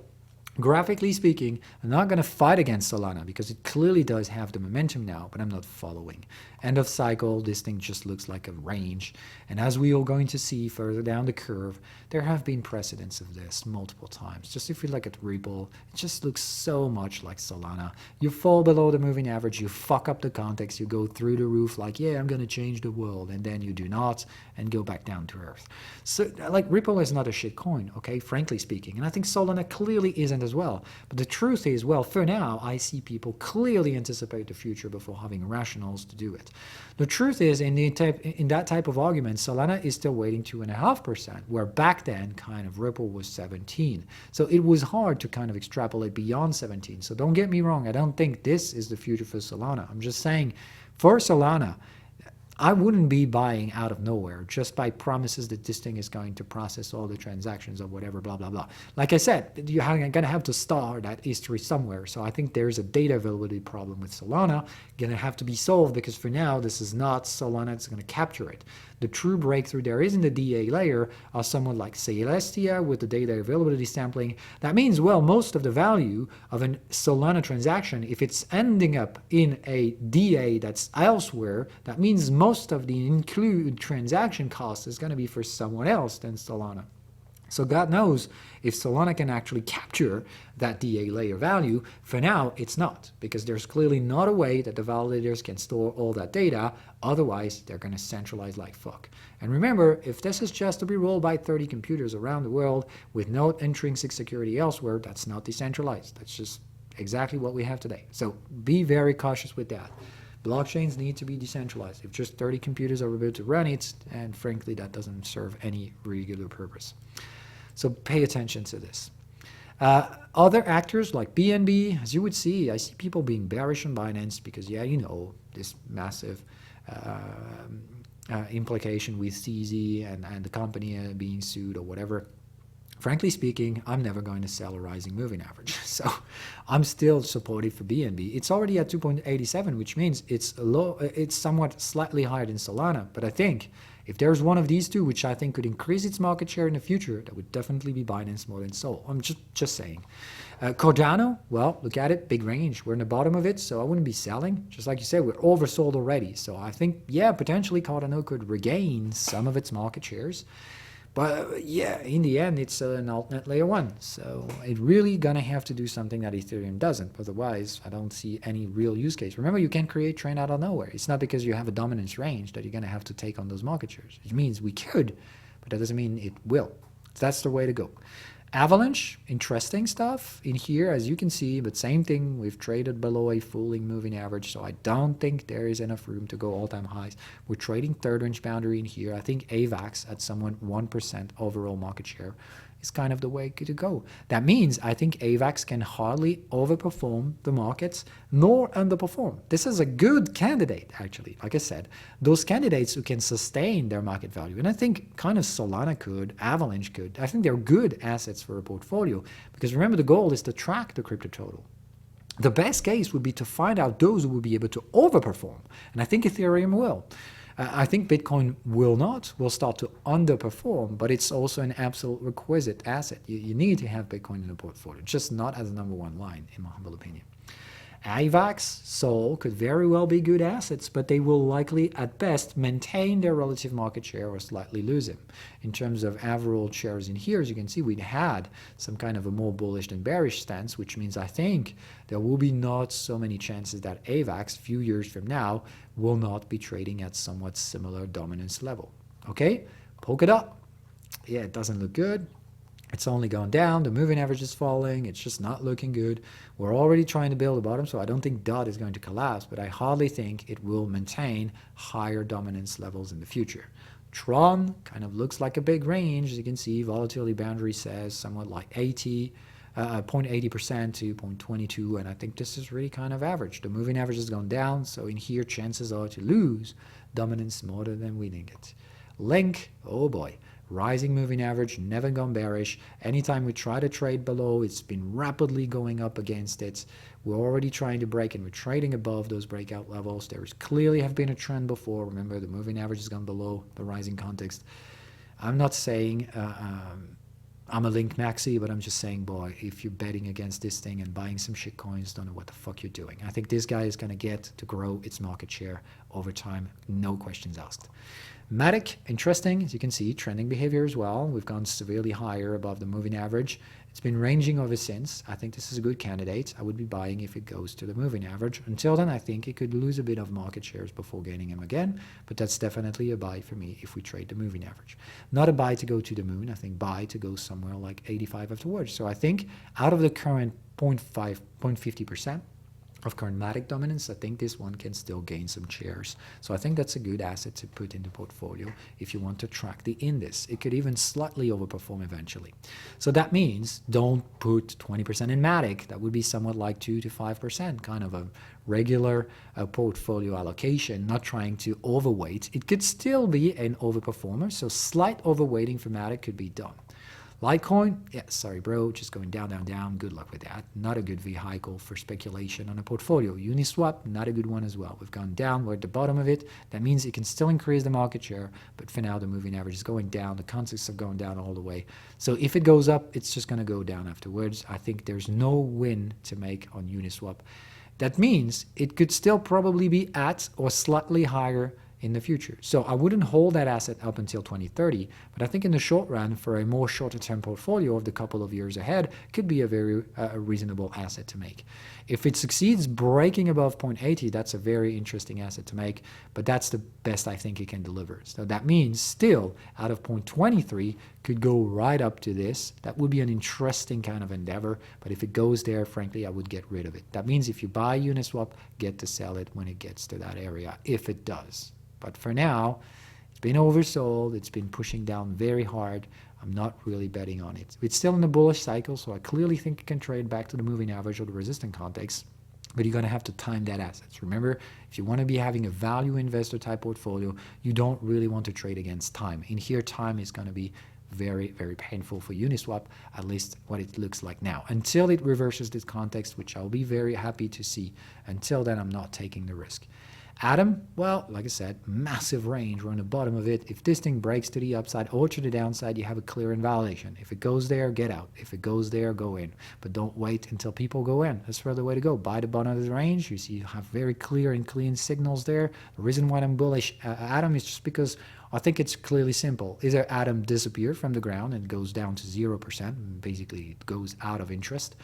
Graphically speaking, I'm not going to fight against Solana because it clearly does have the momentum now, but I'm not following. End of cycle, this thing just looks like a range. And as we are going to see further down the curve, there have been precedents of this multiple times. Just if you look at Ripple, it just looks so much like Solana. You fall below the moving average, you fuck up the context, you go through the roof like, yeah, I'm going to change the world, and then you do not and go back down to earth. So like Ripple is not a shit coin, okay, frankly speaking. And I think Solana clearly isn't as well. But the truth is, well, for now, I see people clearly anticipate the future before having rationals to do it. The truth is, in that type of argument, Solana is still waiting 2.5%, where back then, kind of Ripple was 17. So it was hard to kind of extrapolate beyond 17. So don't get me wrong, I don't think this is the future for Solana. I'm just saying, for Solana, I wouldn't be buying out of nowhere just by promises that this thing is going to process all the transactions or whatever, blah, blah, blah. Like I said, you're going to have to start that history somewhere. So I think there's a data availability problem with Solana going to have to be solved, because for now, this is not Solana that's going to capture it. The true breakthrough there is in the DA layer of someone like Celestia with the data availability sampling. That means, well, most of the value of a Solana transaction, if it's ending up in a DA that's elsewhere, that means most of the include transaction cost is going to be for someone else than Solana. So God knows if Solana can actually capture that DA layer value. For now, it's not, because there's clearly not a way that the validators can store all that data. Otherwise, they're going to centralize like fuck. And remember, if this is just to be rolled by 30 computers around the world with no intrinsic security elsewhere, that's not decentralized. That's just exactly what we have today. So be very cautious with that. Blockchains need to be decentralized. If just 30 computers are able to run it, and frankly, that doesn't serve any regular purpose. So pay attention to this. Other actors like BNB, as you would see, I see people being bearish on Binance because, yeah, you know, this massive implication with CZ and the company being sued or whatever. Frankly speaking, I'm never going to sell a rising moving average. So I'm still supportive for BNB. It's already at 2.87, which means it's low. It's somewhat slightly higher than Solana. But I think if there's one of these two, which I think could increase its market share in the future, that would definitely be Binance more than Sol. I'm just saying. Cardano, well, look at it, big range. We're in the bottom of it, so I wouldn't be selling. Just like you said, we're oversold already. So I think, yeah, potentially Cardano could regain some of its market shares. But yeah, in the end, it's an altnet layer 1. So it really going to have to do something that Ethereum doesn't. Otherwise, I don't see any real use case. Remember, you can't create trend out of nowhere. It's not because you have a dominance range that you're going to have to take on those market shares. It means we could, but that doesn't mean it will. That's the way to go. Avalanche, interesting stuff in here, as you can see, but same thing, we've traded below a falling moving average, so I don't think there is enough room to go all-time highs. We're trading third range boundary in here. I think AVAX at somewhat 1% overall market share is kind of the way to go. That means I think AVAX can hardly overperform the markets nor underperform. This is a good candidate, actually. Like I said, those candidates who can sustain their market value. And I think kind of Solana could, Avalanche could. I think they're good assets for a portfolio, because remember, the goal is to track the crypto total. The best case would be to find out those who will be able to overperform. And I think Ethereum will. I think Bitcoin will not, will start to underperform, but it's also an absolute requisite asset. You need to have Bitcoin in the portfolio, just not as a number one line, in my humble opinion. AVAX, Sol could very well be good assets, but they will likely, at best, maintain their relative market share or slightly lose it. In terms of overall shares in here, as you can see, we had some kind of a more bullish than bearish stance, which means I think there will be not so many chances that AVAX, a few years from now, will not be trading at somewhat similar dominance level. Okay? Polkadot. Yeah, it doesn't look good. It's only gone down. The moving average is falling. It's just not looking good. We're already trying to build a bottom, so I don't think DOT is going to collapse, but I hardly think it will maintain higher dominance levels in the future. Tron kind of looks like a big range. As you can see, volatility boundary says somewhat like 0.80% to 0.22, and I think this is really kind of average. The moving average has gone down, so in here, chances are to lose dominance more than winning it. Link, oh boy. Rising moving average, never gone bearish. Anytime we try to trade below, it's been rapidly going up against it. We're already trying to break, and we're trading above those breakout levels. There's clearly have been a trend before. Remember, the moving average has gone below the rising context. I'm not saying I'm a Link Maxi, but I'm just saying, boy, if you're betting against this thing and buying some shit coins, don't know what the fuck you're doing. I think this guy is going to get to grow its market share over time, no questions asked. Matic, interesting, as you can see, trending behavior as well. We've gone severely higher above the moving average. It's been ranging ever since. I think this is a good candidate. I would be buying if it goes to the moving average. Until then, I think it could lose a bit of market shares before gaining them again, but that's definitely a buy for me if we trade the moving average. Not a buy to go to the moon. I think buy to go somewhere like 85 afterwards. So I think out of the current 0.50% of current Matic dominance, I think this one can still gain some shares. So I think that's a good asset to put in the portfolio if you want to track the index. It could even slightly overperform eventually. So that means don't put 20% in Matic. That would be somewhat like 2 to 5%, kind of a regular portfolio allocation, not trying to overweight. It could still be an overperformer, so slight overweighting for Matic could be done. Litecoin, yeah, sorry bro, just going down, down, down. Good luck with that. Not a good vehicle for speculation on a portfolio. Uniswap, not a good one as well. We've gone down, we're at the bottom of it. That means it can still increase the market share, but for now the moving average is going down. The concepts are going down all the way. So if it goes up, it's just going to go down afterwards. I think there's no win to make on Uniswap. That means it could still probably be at or slightly higher in the future. So I wouldn't hold that asset up until 2030, but I think in the short run, for a more shorter term portfolio of the couple of years ahead, could be a very reasonable asset to make. If it succeeds breaking above 0.80, that's a very interesting asset to make, but that's the best I think it can deliver. So that means still out of 0.23 could go right up to this. That would be an interesting kind of endeavor, but if it goes there, frankly, I would get rid of it. That means if you buy Uniswap, get to sell it when it gets to that area, if it does. But for now, it's been oversold. It's been pushing down very hard. I'm not really betting on it. It's still in the bullish cycle, so I clearly think it can trade back to the moving average or the resistant context. But you're going to have to time that assets. Remember, if you want to be having a value investor type portfolio, you don't really want to trade against time. In here, time is going to be very, very painful for Uniswap, at least what it looks like now. Until it reverses this context, which I'll be very happy to see. Until then, I'm not taking the risk. Atom, well, like I said, massive range. We're on the bottom of it. If this thing breaks to the upside or to the downside, you have a clear invalidation. If it goes there, get out. If it goes there, go in. But don't wait until people go in. That's the way to go. Buy the bottom of the range. You see, you have very clear and clean signals there. The reason why I'm bullish Atom is just because I think it's clearly simple. Either Atom disappears from the ground and goes down to 0%, basically it goes out of interest,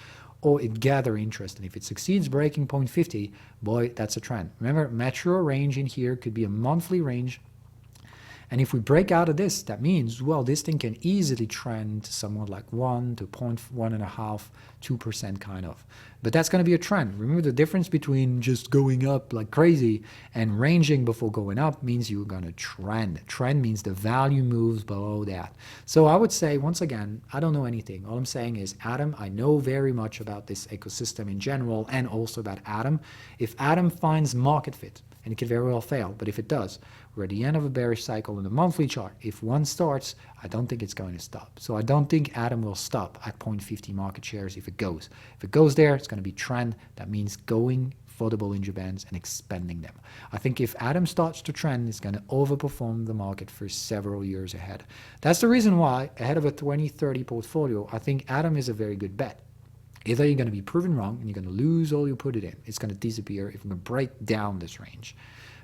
or it gather interest. And if it succeeds breaking 0.50, boy, that's a trend. Remember, mature range in here could be a monthly range. And if we break out of this, that means, well, this thing can easily trend to somewhat like 1 to 1.5, 2% kind of. But that's going to be a trend. Remember, the difference between just going up like crazy and ranging before going up means you're going to trend. Trend means the value moves below that. So I would say, once again, I don't know anything. All I'm saying is, Atom, I know very much about this ecosystem in general and also about Atom. If Atom finds market fit, and it could very well fail, but if it does, we're at the end of a bearish cycle in the monthly chart. If one starts, I don't think it's going to stop. So I don't think Atom will stop at 0.50 market shares if it goes. If it goes there, it's going to be trend. That means going for the Bollinger Bands and expanding them. I think if Atom starts to trend, it's going to overperform the market for several years ahead. That's the reason why, ahead of a 2030 portfolio, I think Atom is a very good bet. Either you're going to be proven wrong and you're going to lose all you put it in. It's going to disappear if it's going to break down this range.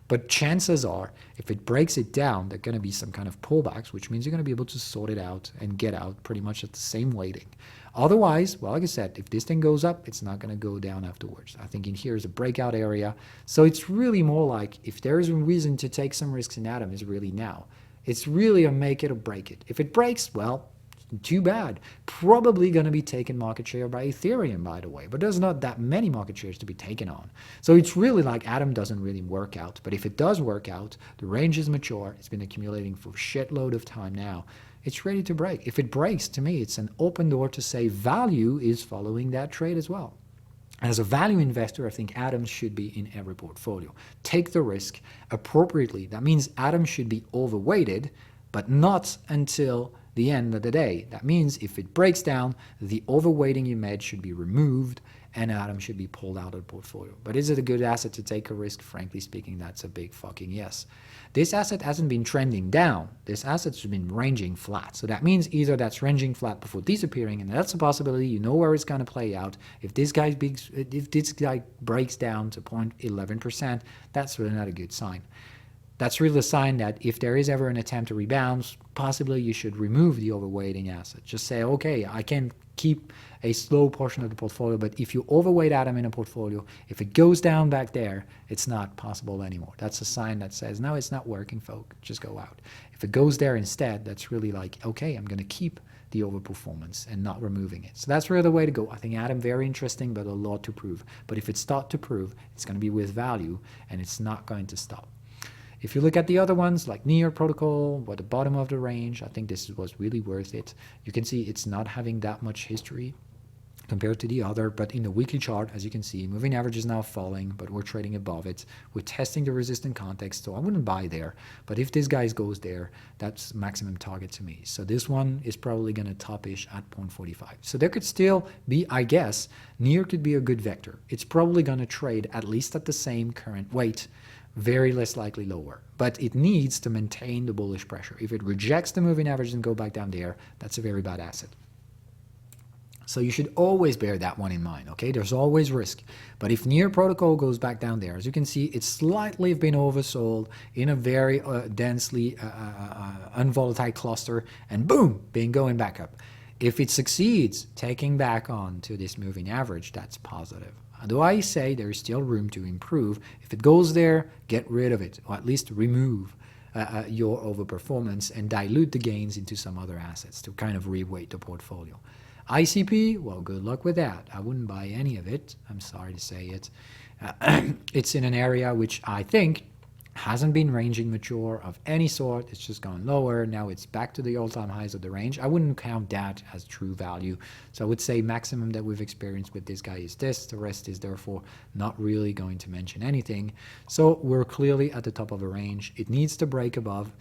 But chances are, if it breaks it down, there are going to be some kind of pullbacks, which means you're going to be able to sort it out and get out pretty much at the same weighting. Otherwise, well, like I said, if this thing goes up, it's not going to go down afterwards. I think in here is a breakout area. So it's really more like, if there is a reason to take some risks in Atom, it's really now. It's really a make it or break it. If it breaks, well, too bad. Probably going to be taken market share by Ethereum, by the way, but there's not that many market shares to be taken on. So it's really like Atom doesn't really work out, but if it does work out, the range is mature, it's been accumulating for a shitload of time now, it's ready to break. If it breaks, to me, it's an open door to say value is following that trade as well. As a value investor, I think Atom should be in every portfolio. Take the risk appropriately. That means Atom should be overweighted, but not until the end of the day. That means if it breaks down, the overweighting you made should be removed and Atom should be pulled out of the portfolio. But is it a good asset to take a risk? Frankly speaking, that's a big fucking yes. This asset hasn't been trending down. This asset's been ranging flat. So that means either that's ranging flat before disappearing, and that's a possibility. You know where it's going to play out. If this guy breaks down to 0.11%, that's really not a good sign. That's really a sign that if there is ever an attempt to rebound, possibly you should remove the overweighting asset. Just say, okay, I can keep a slow portion of the portfolio, but if you overweight Atom in a portfolio, if it goes down back there, it's not possible anymore. That's a sign that says, no, it's not working, folks, just go out. If it goes there instead, that's really like, okay, I'm going to keep the overperformance and not removing it. So that's really the way to go. I think Atom very interesting, but a lot to prove. But if it's start to prove, it's going to be with value, and it's not going to stop. If you look at the other ones, like Near Protocol, at the bottom of the range, I think this was really worth it. You can see it's not having that much history compared to the other, but in the weekly chart, as you can see, moving average is now falling, but we're trading above it. We're testing the resistant context, so I wouldn't buy there. But if this guy goes there, that's maximum target to me. So this one is probably going to top-ish at 0.45. So there could still be, I guess, Near could be a good vector. It's probably going to trade at least at the same current weight, very less likely lower. But it needs to maintain the bullish pressure. If it rejects the moving average and go back down there, that's a very bad asset. So you should always bear that one in mind, okay? There's always risk. But if Near Protocol goes back down there, as you can see, it's slightly been oversold in a very densely unvolatile cluster, and boom, being going back up. If it succeeds taking back on to this moving average, that's positive. Do I say there is still room to improve? If it goes there, get rid of it, or at least remove your overperformance and dilute the gains into some other assets to kind of reweight the portfolio. ICP, well, good luck with that. I wouldn't buy any of it. I'm sorry to say it. It's in an area which I think hasn't been ranging mature of any sort. It's just gone lower. Now it's back to the all-time highs of the range. I wouldn't count that as true value. So I would say maximum that we've experienced with this guy is this. The rest is therefore not really going to mention anything. So we're clearly at the top of a range. It needs to break above.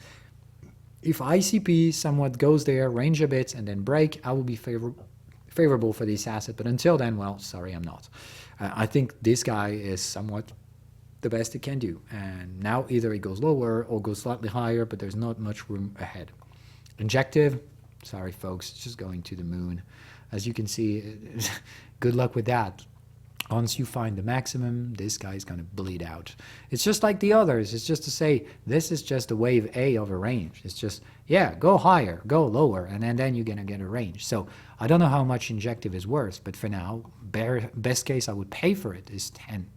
If ICP somewhat goes there, range a bit, and then break, I will be favorable for this asset. But until then, well, sorry, I'm not. I think this guy is somewhat the best it can do, and now either it goes lower or goes slightly higher, but there's not much room ahead. Injective, sorry folks, it's just going to the moon. As you can see, good luck with that. Once you find the maximum, this guy is going to bleed out. It's just like the others. It's just to say, this is just a wave A of a range. It's just, yeah, go higher, go lower, and then you're going to get a range. So I don't know how much Injective is worth, but for now, best case I would pay for it is 10.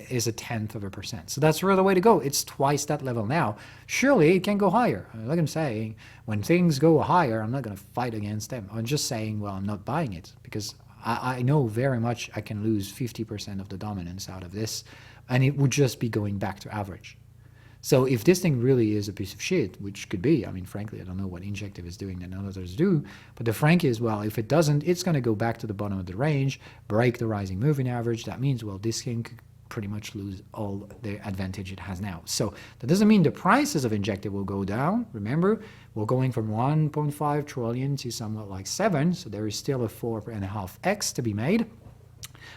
Is 1/10%. So that's really the way to go. It's twice that level now. Surely it can go higher. Like I'm saying, when things go higher, I'm not going to fight against them. I'm just saying, well, I'm not buying it because I know very much I can lose 50% of the dominance out of this, and it would just be going back to average. So if this thing really is a piece of shit, which could be, I mean, frankly, I don't know what Injective is doing that none others do, but the frank is, well, if it doesn't, it's going to go back to the bottom of the range, break the rising moving average. That means, well, this thing could pretty much lose all the advantage it has now. So that doesn't mean the prices of Injective will go down. Remember, we're going from 1.5 trillion to somewhat like 7, so there is still a 4.5x to be made.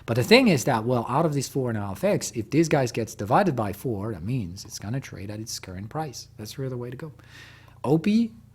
But the thing is that, well, out of this 4.5x, if this guy gets divided by 4, that means it's going to trade at its current price. That's really the way to go. OP,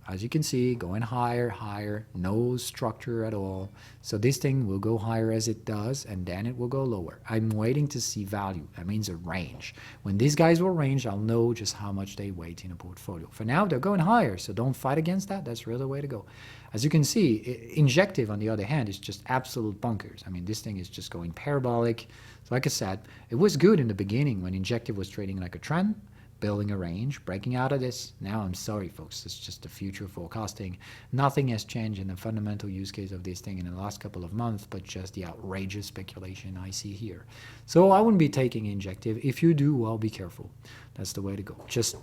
as you can see, going higher, higher, no structure at all. So this thing will go higher as it does, and then it will go lower. I'm waiting to see value. That means a range. When these guys will range, I'll know just how much they weight in a portfolio. For now, they're going higher, so don't fight against that. That's really the way to go. As you can see, Injective, on the other hand, is just absolute bunkers. I mean, this thing is just going parabolic. So like I said, it was good in the beginning when Injective was trading like a trend, building a range, breaking out of this. Now, I'm sorry, folks, it's just the future forecasting. Nothing has changed in the fundamental use case of this thing in the last couple of months, but just the outrageous speculation I see here. So I wouldn't be taking Injective. If you do, well, be careful. That's the way to go. Just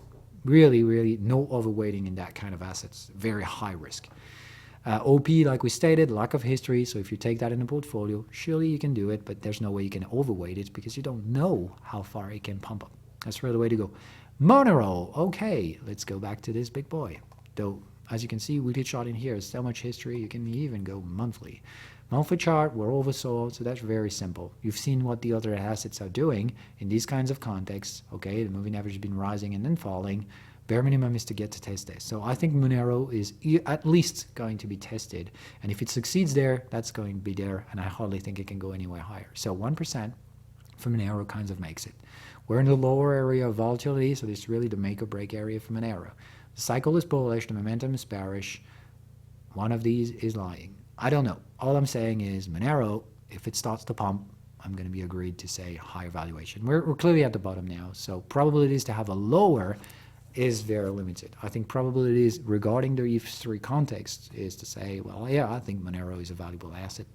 really, really no overweighting in that kind of assets. Very high risk. OP, like we stated, lack of history. So if you take that in a portfolio, surely you can do it, but there's no way you can overweight it because you don't know how far it can pump up. That's really the way to go. Monero, okay, let's go back to this big boy. Though, as you can see, weekly chart in here is so much history, you can even go monthly. Monthly chart, we're oversold, so that's very simple. You've seen what the other assets are doing in these kinds of contexts. Okay, the moving average has been rising and then falling. Bare minimum is to get to test this. So I think Monero is at least going to be tested. And if it succeeds there, that's going to be there. And I hardly think it can go anywhere higher. So 1% for Monero kind of makes it. We're in the lower area of volatility, so this is really the make or break area for Monero. The cycle is bullish, the momentum is bearish. One of these is lying. I don't know. All I'm saying is Monero, if it starts to pump, I'm going to be agreed to say higher valuation. We're clearly at the bottom now, so probabilities to have a lower is very limited. I think probabilities regarding the ETH3 context is to say, well, yeah, I think Monero is a valuable asset.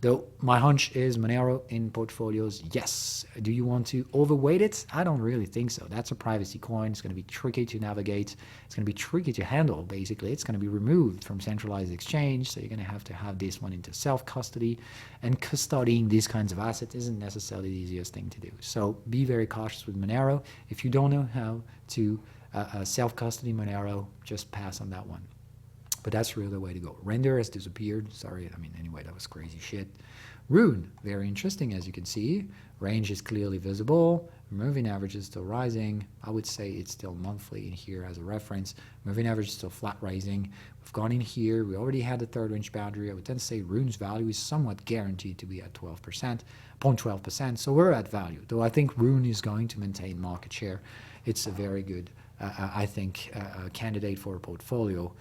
Though my hunch is Monero in portfolios, yes. Do you want to overweight it? I don't really think so. That's a privacy coin. It's going to be tricky to navigate. It's going to be tricky to handle, basically. It's going to be removed from centralized exchange, so you're going to have this one into self-custody. And custodying these kinds of assets isn't necessarily the easiest thing to do. So be very cautious with Monero. If you don't know how to self-custody Monero, just pass on that one. But that's really the way to go. Render has disappeared. Sorry, I mean, anyway, that was crazy shit. Rune, very interesting, as you can see. Range is clearly visible. Moving average is still rising. I would say it's still monthly in here as a reference. Moving average is still flat rising. We've gone in here. We already had the third range boundary. I would tend to say Rune's value is somewhat guaranteed to be at 0.12%. So we're at value. Though I think Rune is going to maintain market share. It's a very good I think, a candidate for a portfolio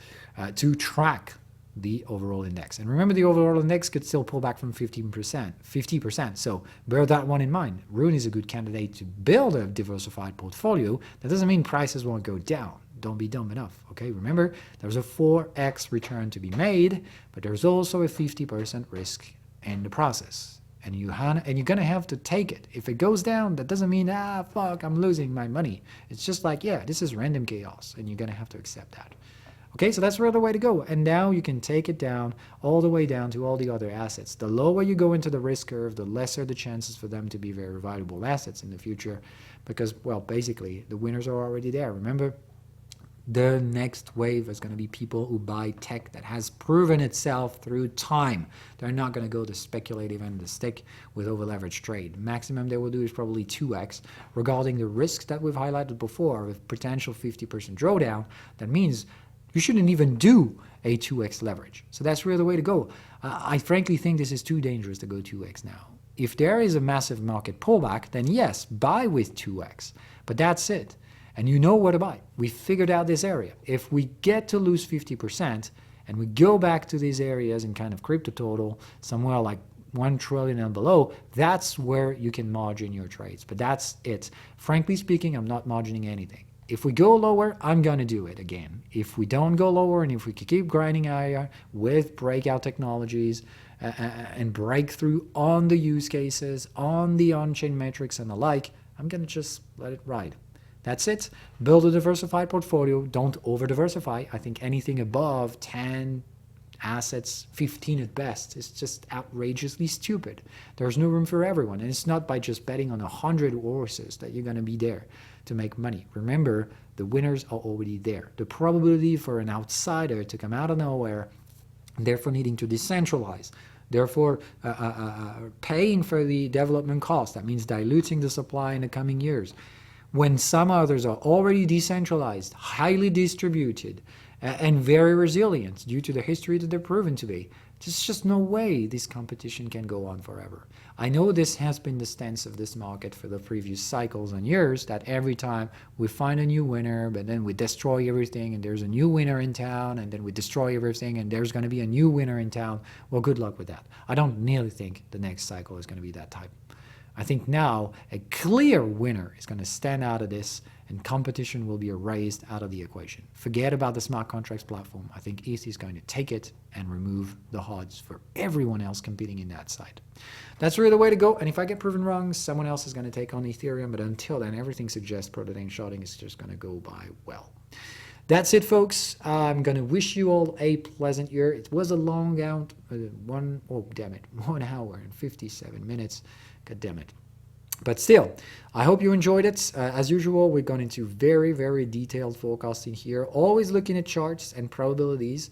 to track the overall index. And remember, the overall index could still pull back from 50%. So bear that one in mind. Rune is a good candidate to build a diversified portfolio. That doesn't mean prices won't go down. Don't be dumb enough. Okay, remember, there's a 4x return to be made, but there's also a 50% risk in the process. And you're going to have to take it. If it goes down, that doesn't mean, fuck, I'm losing my money. It's just like, yeah, this is random chaos, and you're going to have to accept that. Okay, so that's really the way to go. And now you can take it down, all the way down to all the other assets. The lower you go into the risk curve, the lesser the chances for them to be very valuable assets in the future. Because, well, basically, the winners are already there. Remember, the next wave is going to be people who buy tech that has proven itself through time. They're not going to go the speculative end of the stick with over-leveraged trade. Maximum they will do is probably 2x. Regarding the risks that we've highlighted before, with potential 50% drawdown, that means you shouldn't even do a 2x leverage. So that's really the way to go. I frankly think this is too dangerous to go 2x now. If there is a massive market pullback, then yes, buy with 2x. But that's it. And you know where to buy. We figured out this area. If we get to lose 50% and we go back to these areas in kind of crypto total, somewhere like 1 trillion and below, that's where you can margin your trades. But that's it. Frankly speaking, I'm not margining anything. If we go lower, I'm going to do it again. If we don't go lower and if we keep grinding higher with breakout technologies and breakthrough on the use cases, on the on-chain metrics and the like, I'm going to just let it ride. That's it. Build a diversified portfolio. Don't over-diversify. I think anything above 10 assets, 15 at best, is just outrageously stupid. There's no room for everyone. And it's not by just betting on 100 horses that you're going to be there to make money. Remember, the winners are already there. The probability for an outsider to come out of nowhere, therefore needing to decentralize, therefore paying for the development cost, that means diluting the supply in the coming years, when some others are already decentralized, highly distributed, and very resilient due to the history that they're proven to be. There's just no way this competition can go on forever. I know this has been the stance of this market for the previous cycles and years, that every time we find a new winner, but then we destroy everything and there's a new winner in town, and then we destroy everything and there's going to be a new winner in town. Well, good luck with that. I don't nearly think the next cycle is going to be that type. I think now a clear winner is going to stand out of this, and competition will be erased out of the equation. Forget about the smart contracts platform. I think ETH is going to take it and remove the odds for everyone else competing in that side. That's really the way to go. And if I get proven wrong, someone else is going to take on Ethereum. But until then, everything suggests prototype shorting is just going to go by well. That's it, folks. I'm going to wish you all a pleasant year. It was a long out, 1 hour and 57 minutes. God damn it. But still, I hope you enjoyed it. As usual, we've gone into very, very detailed forecasting here, always looking at charts and probabilities.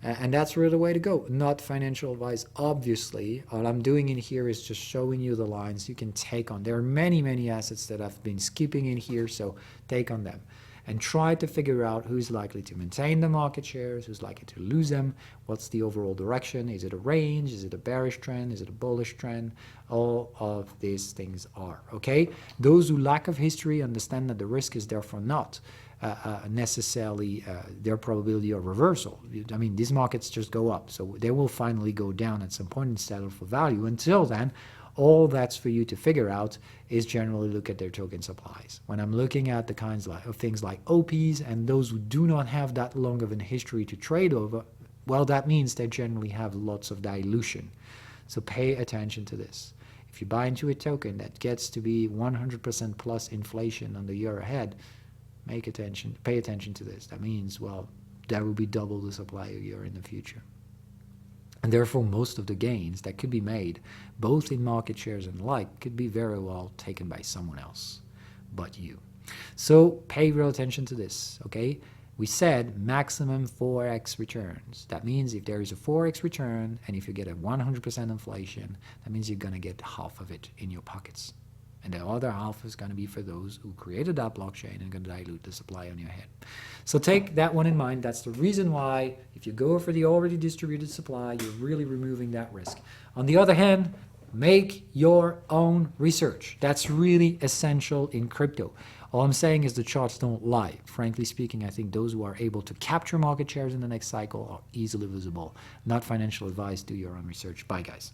And that's really the way to go. Not financial advice, obviously. All I'm doing in here is just showing you the lines you can take on. There are many, many assets that I've been skipping in here, so take on them. And try to figure out who's likely to maintain the market shares, who's likely to lose them, what's the overall direction, is it a range, is it a bearish trend, is it a bullish trend? All of these things are, okay? Those who lack of history understand that the risk is therefore not necessarily their probability of reversal. I mean, these markets just go up, so they will finally go down at some point and settle for value. Until then, all that's for you to figure out is generally look at their token supplies. When I'm looking at the kinds of things like OPs and those who do not have that long of a history to trade over, well, that means they generally have lots of dilution. So pay attention to this. If you buy into a token that gets to be 100% plus inflation on the year ahead, pay attention to this. That means, well, there will be double the supply a year in the future. And therefore, most of the gains that could be made, both in market shares and like, could be very well taken by someone else but you. So pay real attention to this, okay? We said maximum 4x returns. That means if there is a 4x return, and if you get a 100% inflation, that means you're going to get half of it in your pockets. And the other half is going to be for those who created that blockchain and going to dilute the supply on your head. So take that one in mind. That's the reason why if you go for the already distributed supply, you're really removing that risk. On the other hand, make your own research. That's really essential in crypto. All I'm saying is the charts don't lie. Frankly speaking, I think those who are able to capture market shares in the next cycle are easily visible. Not financial advice. Do your own research. Bye, guys.